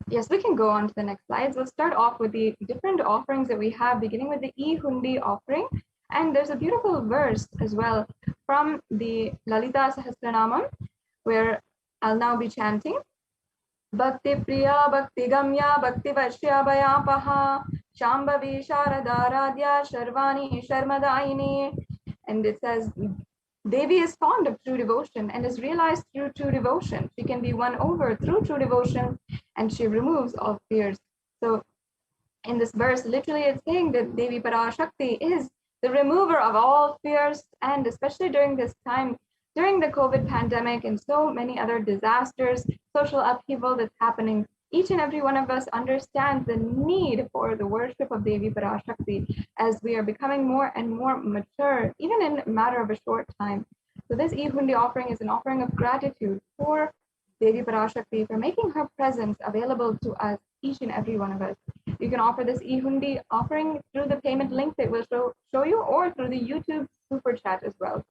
S6: Yes, we can go on to the next slides. We'll start off with the different offerings that we have, beginning with the E-Hundi offering. And there's a beautiful verse as well from the Lalita Sahasranamam, where I'll now be chanting. Bhakti Priya, Bhakti Gamya, Bhakti Vashya Bhayapaha, Shambhavi Sharadaradhya, Sharvani Sharmadaini. And it says, Devi is fond of true devotion and is realized through true devotion. She can be won over through true devotion and she removes all fears. So in this verse, literally it's saying that Devi Parashakti is the remover of all fears, and especially during this time, during the COVID pandemic and so many other disasters, social upheaval that's happening, each and every one of us understands the need for the worship of Devi Parashakti as we are becoming more and more mature, even in a matter of a short time. So this E-Hundi offering is an offering of gratitude for Devi Parashakti for making her presence available to us, each and every one of us. You can offer this E-Hundi offering through the payment link that will show you, or through the YouTube super chat as well.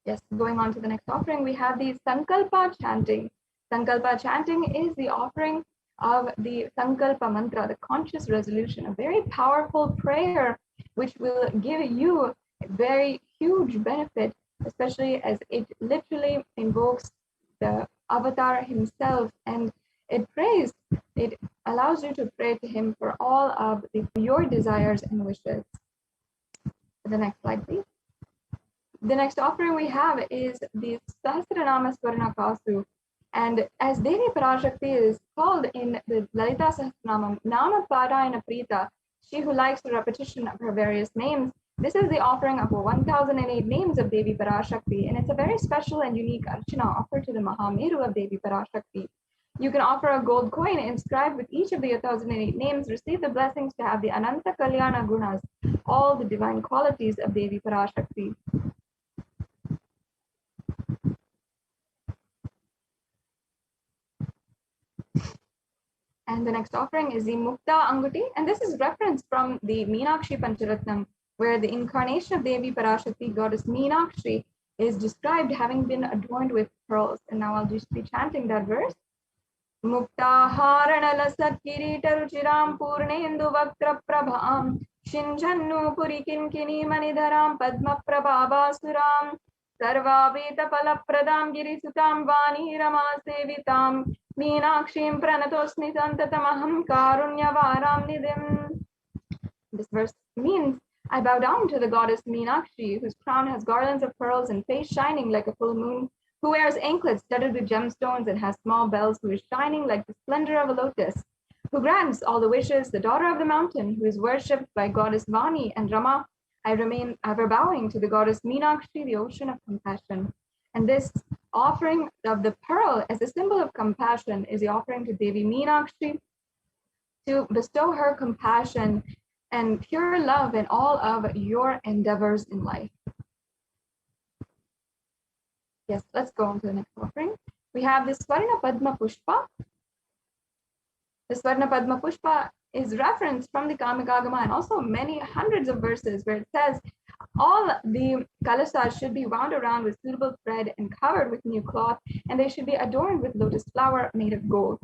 S6: Yes, going on to the next offering, we have the Sankalpa chanting. Sankalpa chanting is the offering of the Sankalpa mantra, the conscious resolution, a very powerful prayer which will give you a very huge benefit, especially as it literally invokes the avatar himself, and it allows you to pray to him for all of your desires and wishes. The next slide, please. The next offering we have is the Sahasranama Swarna Kasu. And as Devi Parashakti is called in the Lalita Sahasranamam, Nama Parayana Prita, she who likes the repetition of her various names, this is the offering of 1008 names of Devi Parashakti, and it's a very special and unique archana offered to the Mahameru of Devi Parashakti. You can offer a gold coin inscribed with each of the 1008 names, receive the blessings to have the Ananta Kalyana Gunas, all the divine qualities of Devi Parashakti. And the next offering is the Mukta Anguti. And this is referenced from the Meenakshi Pancharatnam, where the incarnation of Devi Parashakti, goddess Meenakshi, is described having been adorned with pearls. And now I'll just be chanting that verse. Mukta Haranala Satkirita Ruchiram Purnendu Vaktra Prabham Shinjannu Purikinkini Manidharam Padma Prabhavasuram Sarvaveta Palapradam Girisutam Vani Rama Sevitam Meenakshim Pranatosmi Santatamaham Karunyavaram Nidim. This verse means, I bow down to the goddess Meenakshi, whose crown has garlands of pearls and face shining like a full moon, who wears anklets studded with gemstones and has small bells, who is shining like the splendor of a lotus, who grants all the wishes, the daughter of the mountain, who is worshipped by goddess Vani and Rama. I remain ever bowing to the goddess Meenakshi, the ocean of compassion. And this offering of the pearl as a symbol of compassion is the offering to Devi Meenakshi to bestow her compassion and pure love in all of your endeavors in life. Yes, let's go on to the next offering. We have the Swarna Padma Pushpa. The Swarna Padma Pushpa is referenced from the Kamikagama and also many hundreds of verses where it says all the kalasas should be wound around with suitable thread and covered with new cloth, and they should be adorned with lotus flower made of gold.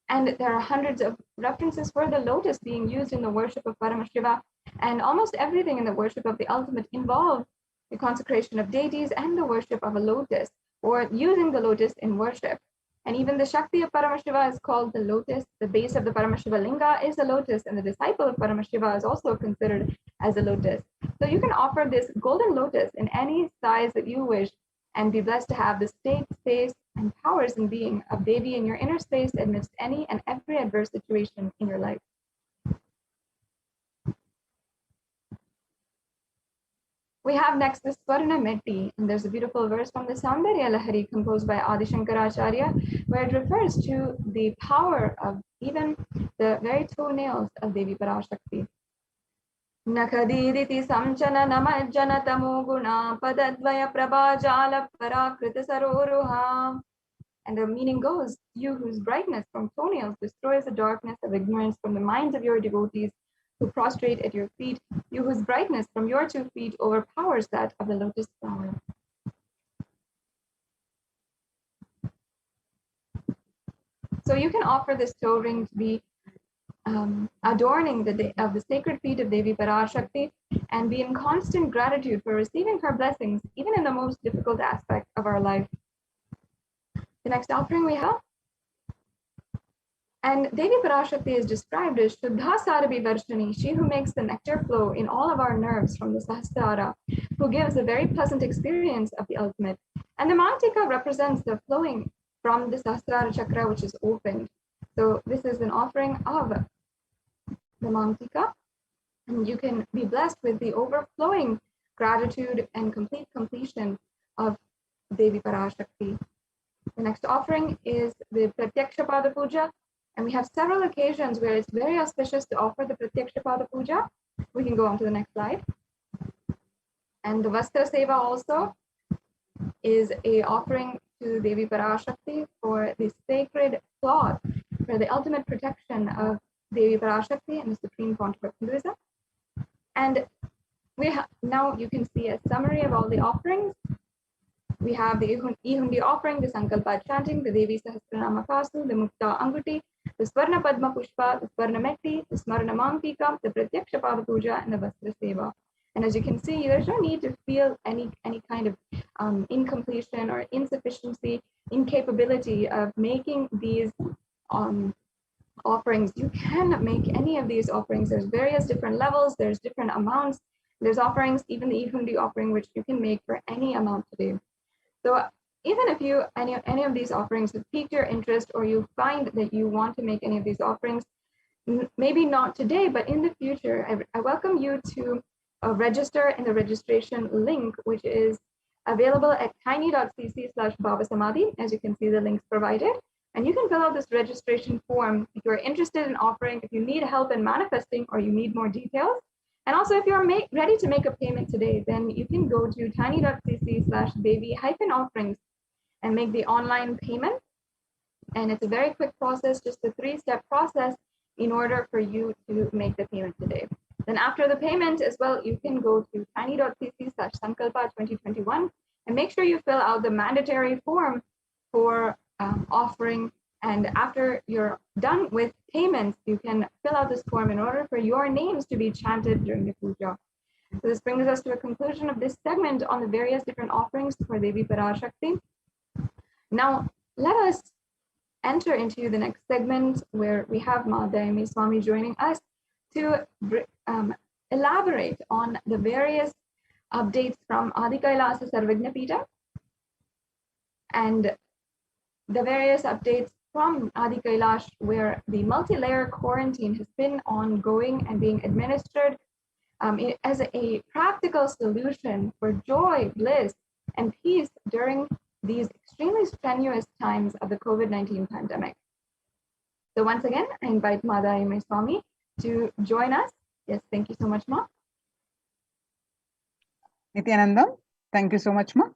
S6: And there are hundreds of references for the lotus being used in the worship of Paramashiva, and almost everything in the worship of the ultimate involves the consecration of deities and the worship of a lotus, or using the lotus in worship. And even the Shakti of Paramashiva is called the lotus. The base of the Paramashiva linga is the lotus, and the disciple of Paramashiva is also considered as a lotus. So you can offer this golden lotus in any size that you wish and be blessed to have the state, space, and powers and being of Devi in your inner space amidst any and every adverse situation in your life. We have next the Swarna Meti, and there's a beautiful verse from the Saundarya Lahari composed by Adi Shankaracharya, where it refers to the power of even the very toenails of Devi Parashakti. Nakadiditi samchana namajjana tamoguna padadvaya prabhajala parakrita saroruha. And the meaning goes, you whose brightness from toenails destroys the darkness of ignorance from the minds of your devotees who prostrate at your feet, you whose brightness from your 2 feet overpowers that of the lotus flower. So you can offer this toe ring to be adorning of the sacred feet of Devi Parashakti and be in constant gratitude for receiving her blessings, even in the most difficult aspect of our life. The next offering we have, and Devi Parashakti is described as Shuddha Sarabhi Varshani, she who makes the nectar flow in all of our nerves from the Sahasrara, who gives a very pleasant experience of the ultimate. And the Mantika represents the flowing from the Sahasrara chakra, which is opened. So this is an offering of the Mantika, and you can be blessed with the overflowing gratitude and complete completion of Devi Parashakti. The next offering is the Pratyaksha Pada Puja, and we have several occasions where it's very auspicious to offer the Pratyaksha Pada Puja. We can go on to the next slide. And the Vastra Seva also is a offering to Devi Parashakti for the sacred cloth for the ultimate protection of Devi Parashakti and the Supreme Pontiff of Hinduism. And we now you can see a summary of all the offerings. We have the Ihundi offering, the Sankalpa chanting, the Devi Sahasranama Kasu, the Mukta Anguti, the Swarna Padma Pushpa, the Swarna Meti, the Smarana Mantika, the Pratyaksha Pada Puja, and the Vastra Seva. And as you can see, there's no need to feel any kind of incompletion or insufficiency, incapability of making these offerings. You can make any of these offerings. There's various different levels, there's different amounts. There's offerings, even the Ihundi offering, which you can make for any amount today. So even if any of these offerings have piqued your interest, or you find that you want to make any of these offerings, maybe not today, but in the future, I welcome you to register in the registration link, which is available at tiny.cc/Bhavasamadhi. As you can see, the links provided. And you can fill out this registration form if you're interested in offering, if you need help in manifesting, or you need more details. And also, if you're ready to make a payment today, then you can go to tiny.cc/Devi-offerings and make the online payment. And it's a very quick process, just a 3-step process in order for you to make the payment today. Then after the payment as well, you can go to tiny.cc/sankalpa2021 and make sure you fill out the mandatory form for offering. And after you're done with payments, you can fill out this form in order for your names to be chanted during the puja. So this brings us to a conclusion of this segment on the various different offerings for Devi Parashakti. Now, let us enter into the next segment where we have Ma Dayami Swami joining us to elaborate on the various updates from Adi Kailasa Sarvagna Pita and the various updates from Adi Kailash, where the multi-layer quarantine has been ongoing and being administered as a practical solution for joy, bliss, and peace during these extremely strenuous times of the COVID-19 pandemic. So once again, I invite Ma Dayami Swami to join us. Yes, thank you so much, Ma.
S7: Nithyanandam, thank you so much, Ma.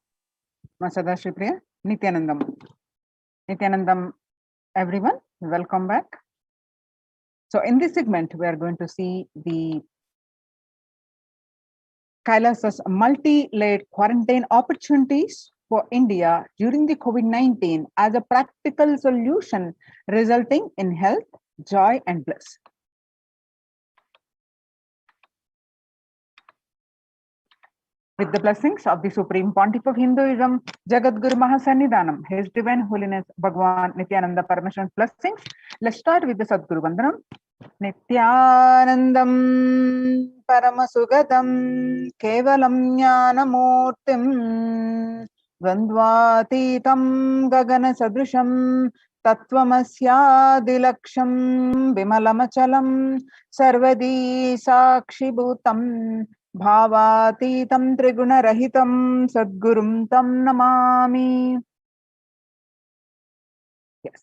S7: Ma Sadashri Priya, Nithyanandam. Nithyanandam, everyone, welcome back. So in this segment, we are going to see the Kailasa's multi-layered quarantine opportunities for India during the COVID-19 as a practical solution resulting in health, joy, and bliss. With the blessings of the Supreme Pontiff of Hinduism, Jagadguru Mahasannidhanam, His Divine Holiness Bhagwan Nithyananda Paramashivan's blessings, let's start with the Sadguru Vandanam. Nithyanandam Paramasugadam Kevalam Jnanamurtim Vandvatitam Gagana Sadrisham Tattvamasya Vimalamachalam Sarvadi Sakshi Bhutam Bhavatitam Triguna Rahitam Sadgurum Tam Namami. Yes.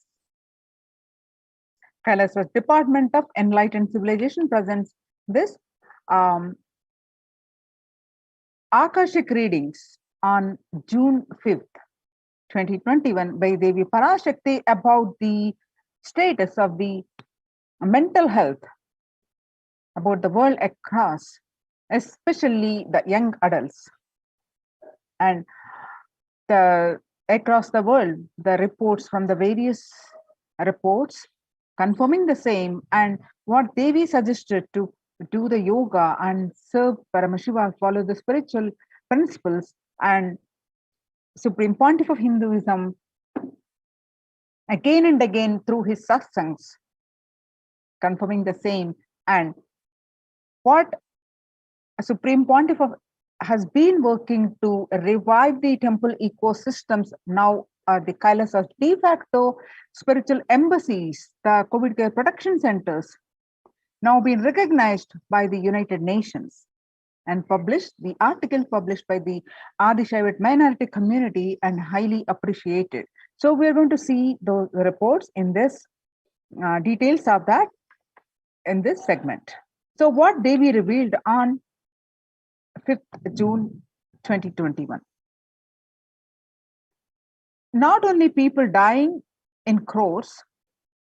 S7: Kailasa's Department of Enlightened Civilization presents this Akashic readings on June 5th, 2021 by Devi Parashakti about the status of the mental health about the world across, especially the young adults. And across the world, the reports from the various reports confirming the same, and what Devi suggested to do the yoga and serve Paramashiva, follow the spiritual principles, and Supreme Pontiff of Hinduism again and again through his satsangs confirming the same, and what Supreme Pontiff has been working to revive the temple ecosystems. Now the Kailasa's de facto spiritual embassies, the COVID care protection centers, now been recognized by the United Nations and published, the article published by the Adishaivat minority community and highly appreciated. So we are going to see those reports in this, details of that in this segment. So what Devi revealed on 5th June 2021. Not only people dying in crores,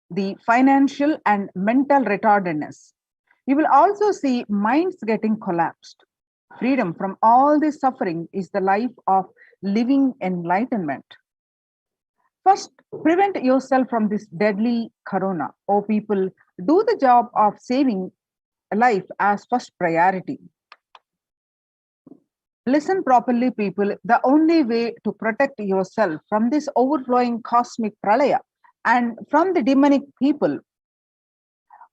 S7: the financial and mental retardedness, you will also see minds getting collapsed. Freedom from all this suffering is the life of living enlightenment. First, prevent yourself from this deadly corona. Oh, people, do the job of saving life as first priority. Listen properly, people. The only way to protect yourself from this overflowing cosmic pralaya and from the demonic people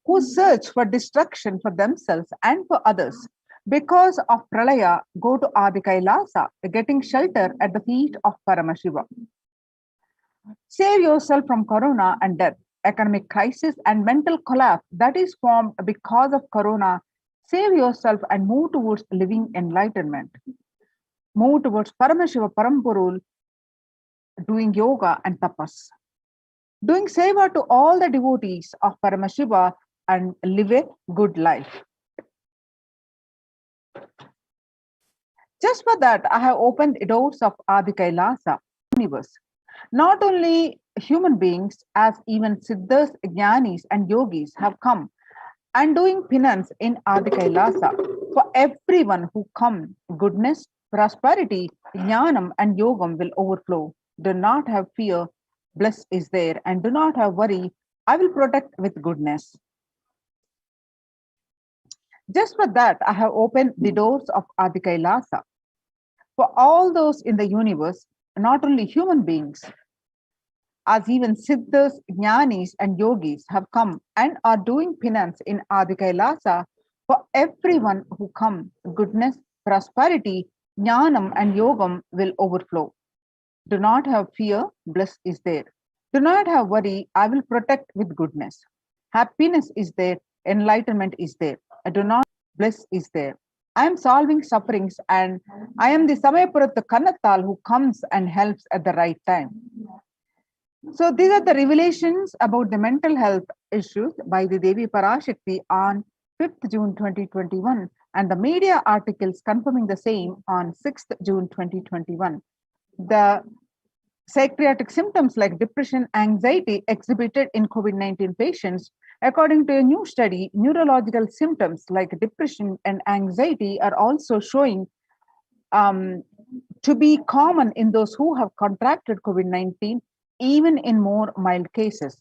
S7: who search for destruction for themselves and for others because of pralaya, go to Adi Kailasa, getting shelter at the feet of Paramashiva. Save yourself from corona and death, economic crisis and mental collapse that is formed because of corona. Save yourself and move towards living enlightenment. Move towards Paramashiva Parampurul, doing yoga and tapas. Doing seva to all the devotees of Paramashiva and live a good life. Just for that, I have opened the doors of Adi Kailasa universe. Not only human beings, as even siddhas, jnanis, and yogis have come and doing penance in Adi Kailasa. For everyone who come, goodness, prosperity, jnanam, and yogam will overflow. Do not have fear, bliss is there, and do not have worry, I will protect with goodness. Just for that, I have opened the doors of Adi Kailasa. For all those in the universe, not only human beings, as even siddhas, jnanis, and yogis have come and are doing penance in Adi Kailasa, for everyone who come, goodness, prosperity, jnanam, and yogam will overflow. Do not have fear, bliss is there. Do not have worry, I will protect with goodness. Happiness is there, enlightenment is there. Do not, bliss is there. I am solving sufferings and I am the Samayapuratha Kannathal who comes and helps at the right time. So these are the revelations about the mental health issues by the Devi Parashakti on 5th June 2021 and the media articles confirming the same on 6th June 2021. The psychiatric symptoms like depression, anxiety exhibited in COVID-19 patients. According to a new study, neurological symptoms like depression and anxiety are also showing to be common in those who have contracted COVID-19, even in more mild cases.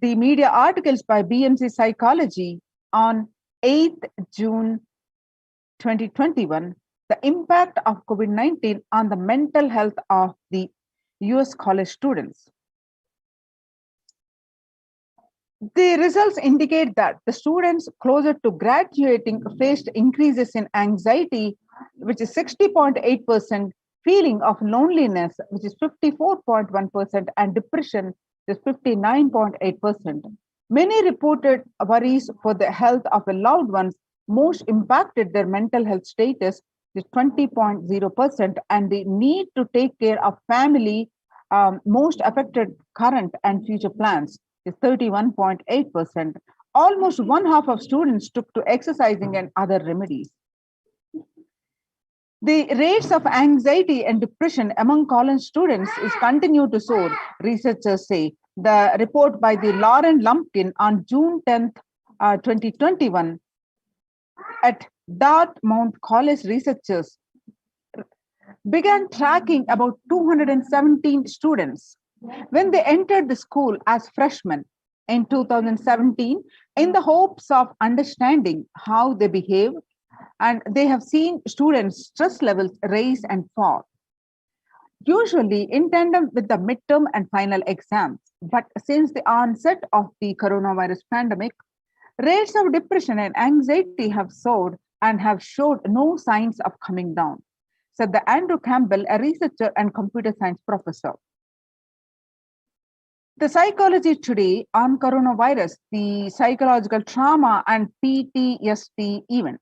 S7: The media articles by BMC Psychology on 8th June 2021, the impact of COVID-19 on the mental health of the US college students. The results indicate that the students closer to graduating faced increases in anxiety, which is 60.8%, feeling of loneliness, which is 54.1%, and depression, which is 59.8%. Many reported worries for the health of the loved ones. Most impacted their mental health status, is 20.0%, and the need to take care of family most affected current and future plans is 31.8%. Almost one half of students took to exercising and other remedies. The rates of anxiety and depression among college students is continue to soar, researchers say. The report by the Lauren Lumpkin on June 10th, 2021 at Dartmouth College, researchers began tracking about 217 students when they entered the school as freshmen in 2017 in the hopes of understanding how they behave, and they have seen students' stress levels rise and fall, usually in tandem with the midterm and final exams. But since the onset of the coronavirus pandemic, rates of depression and anxiety have soared and have showed no signs of coming down, said the Andrew Campbell, a researcher and computer science professor. The Psychology Today on coronavirus, the psychological trauma and PTSD event.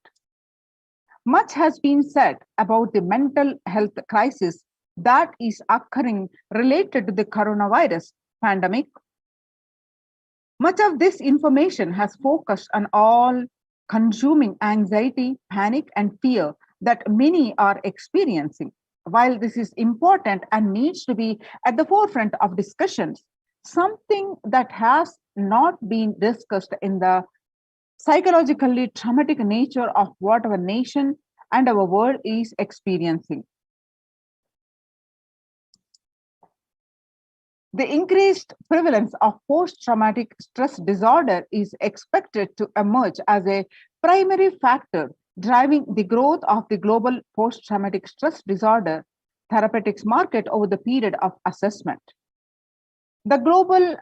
S7: Much has been said about the mental health crisis that is occurring related to the coronavirus pandemic. Much of this information has focused on all-consuming anxiety, panic, and fear that many are experiencing. While this is important and needs to be at the forefront of discussions, something that has not been discussed in the psychologically traumatic nature of what our nation and our world is experiencing. The increased prevalence of post-traumatic stress disorder is expected to emerge as a primary factor driving the growth of the global post-traumatic stress disorder therapeutics market over the period of assessment. The global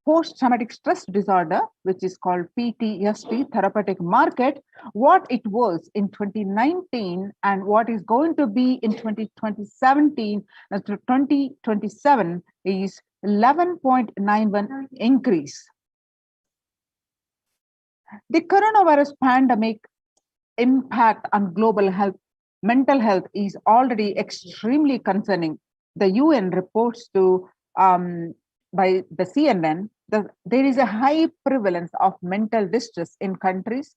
S7: post-traumatic stress disorder, which is called PTSD therapeutic market, what it was in 2019 and what is going to be in 2017 to 2027 is 11.91 increase. The coronavirus pandemic impact on global health, mental health is already extremely concerning. The UN reports to by the CNN that there is a high prevalence of mental distress in countries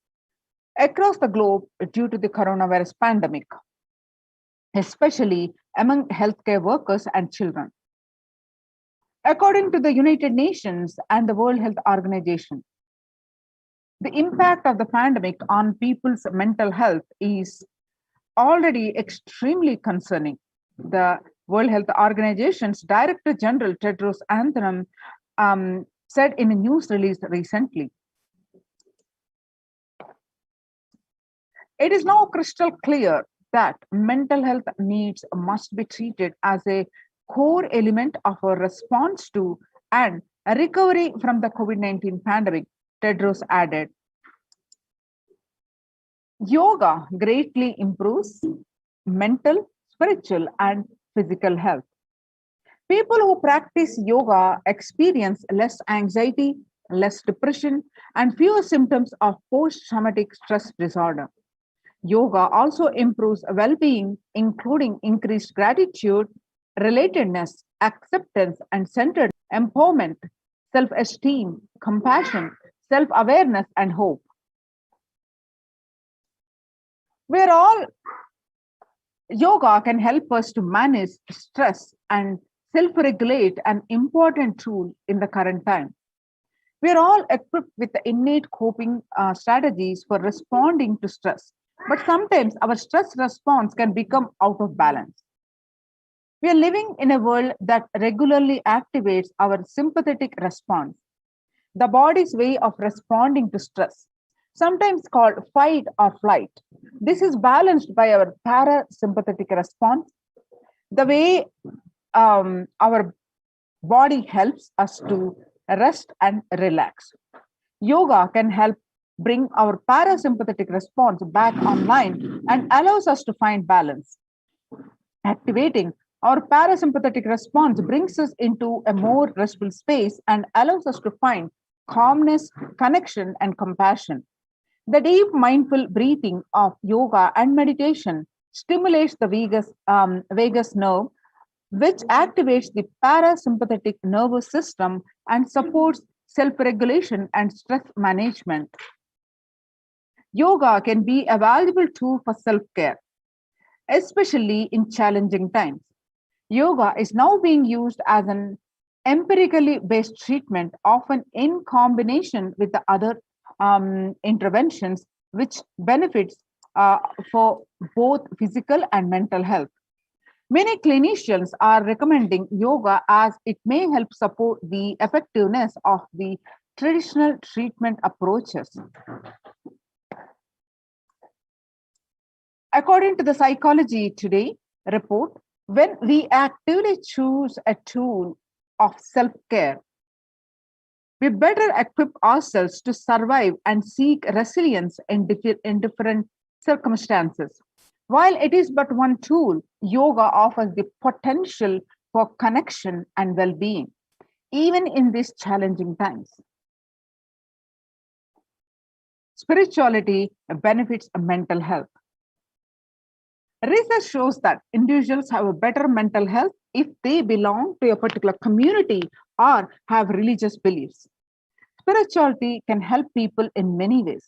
S7: across the globe due to the coronavirus pandemic. especially among healthcare workers and children. According to the United Nations and the World Health Organization, the impact of the pandemic on people's mental health is already extremely concerning. The World Health Organization's Director General Tedros Adhanom said in a news release recently, it is now crystal clear that mental health needs must be treated as a core element of our response to and a recovery from the COVID-19 pandemic, Tedros added. Yoga greatly improves mental, spiritual, and physical health. People who practice yoga experience less anxiety, less depression, and fewer symptoms of post-traumatic stress disorder. Yoga also improves well-being, including increased gratitude, relatedness, acceptance, and centered empowerment, self-esteem, compassion, self-awareness, and hope. Yoga can help us to manage stress and self-regulate, an important tool in the current time. We are all equipped with the innate coping strategies for responding to stress, but sometimes our stress response can become out of balance. We are living in a world that regularly activates our sympathetic response, the body's way of responding to stress, sometimes called fight or flight. This is balanced by our parasympathetic response, the way our body helps us to rest and relax. Yoga can help bring our parasympathetic response back online and allows us to find balance. Activating our parasympathetic response brings us into a more restful space and allows us to find calmness, connection, and compassion. The deep mindful breathing of yoga and meditation stimulates the vagus nerve, which activates the parasympathetic nervous system and supports self-regulation and stress management. Yoga can be a valuable tool for self-care, especially in challenging times. Yoga is now being used as an empirically based treatment, often in combination with the other interventions, which benefits for both physical and mental health. Many clinicians are recommending yoga as it may help support the effectiveness of the traditional treatment approaches. According to the Psychology Today report, when we actively choose a tool of self-care, we better equip ourselves to survive and seek resilience in different circumstances. While it is but one tool, yoga offers the potential for connection and well-being, even in these challenging times. Spirituality benefits mental health. Research shows that individuals have a better mental health if they belong to a particular community or have religious beliefs. Spirituality can help people in many ways.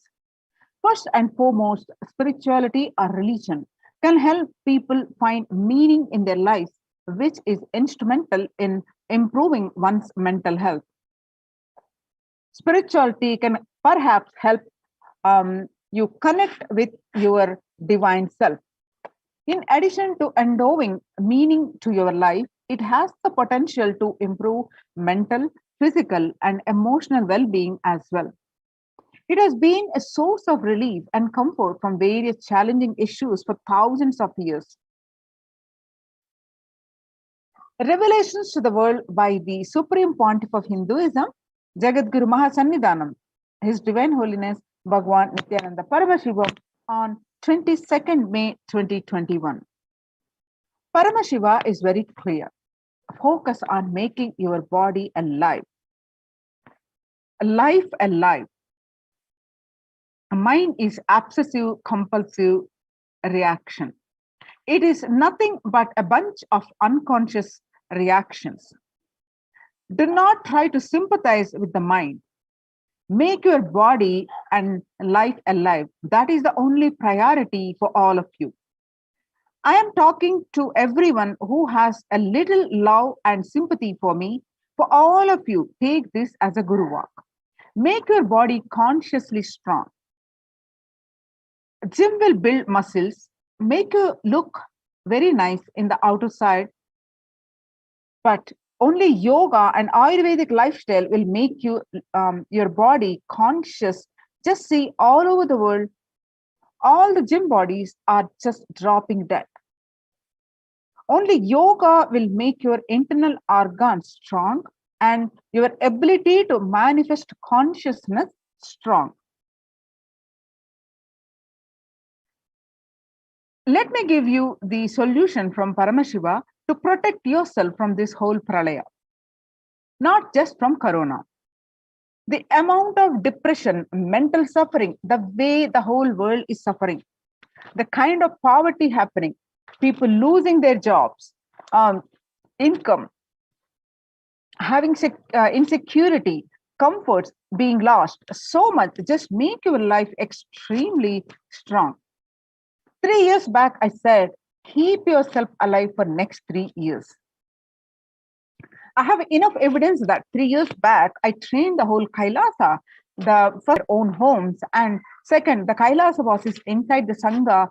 S7: First and foremost, spirituality or religion can help people find meaning in their lives, which is instrumental in improving one's mental health. Spirituality can perhaps help you connect with your divine self. In addition to endowing meaning to your life, it has the potential to improve mental, physical, and emotional well-being as well. It has been a source of relief and comfort from various challenging issues for thousands of years. Revelations to the world by the Supreme Pontiff of Hinduism, Jagadguru Mahasannidhanam, His Divine Holiness Bhagwan Nithyananda Paramashivam, on 22nd May 2021. Paramashiva is very clear. Focus on making your body alive. Life alive. Mind is obsessive compulsive reaction. It is nothing but a bunch of unconscious reactions. Do not try to sympathize with the mind. Make your body and life alive. That is the only priority for all of you. I am talking to everyone who has a little love and sympathy for me. For all of you, take this as a Guru walk. Make your body consciously strong. Gym will build muscles, make you look very nice in the outer side, but only yoga and Ayurvedic lifestyle will make you your body conscious. Just see all over the world, all the gym bodies are just dropping dead. Only yoga will make your internal organs strong and your ability to manifest consciousness strong. Let me give you the solution from Paramashiva to protect yourself from this whole pralaya, not just from corona. The amount of depression, mental suffering, the way the whole world is suffering, the kind of poverty happening, people losing their jobs, income, having insecurity, comforts being lost, so much, just make your life extremely strong. 3 years back, I said, keep yourself alive for next 3 years. I have enough evidence that 3 years back, I trained the whole Kailasa, the first own homes, and second, the Kailasa was inside the Sangha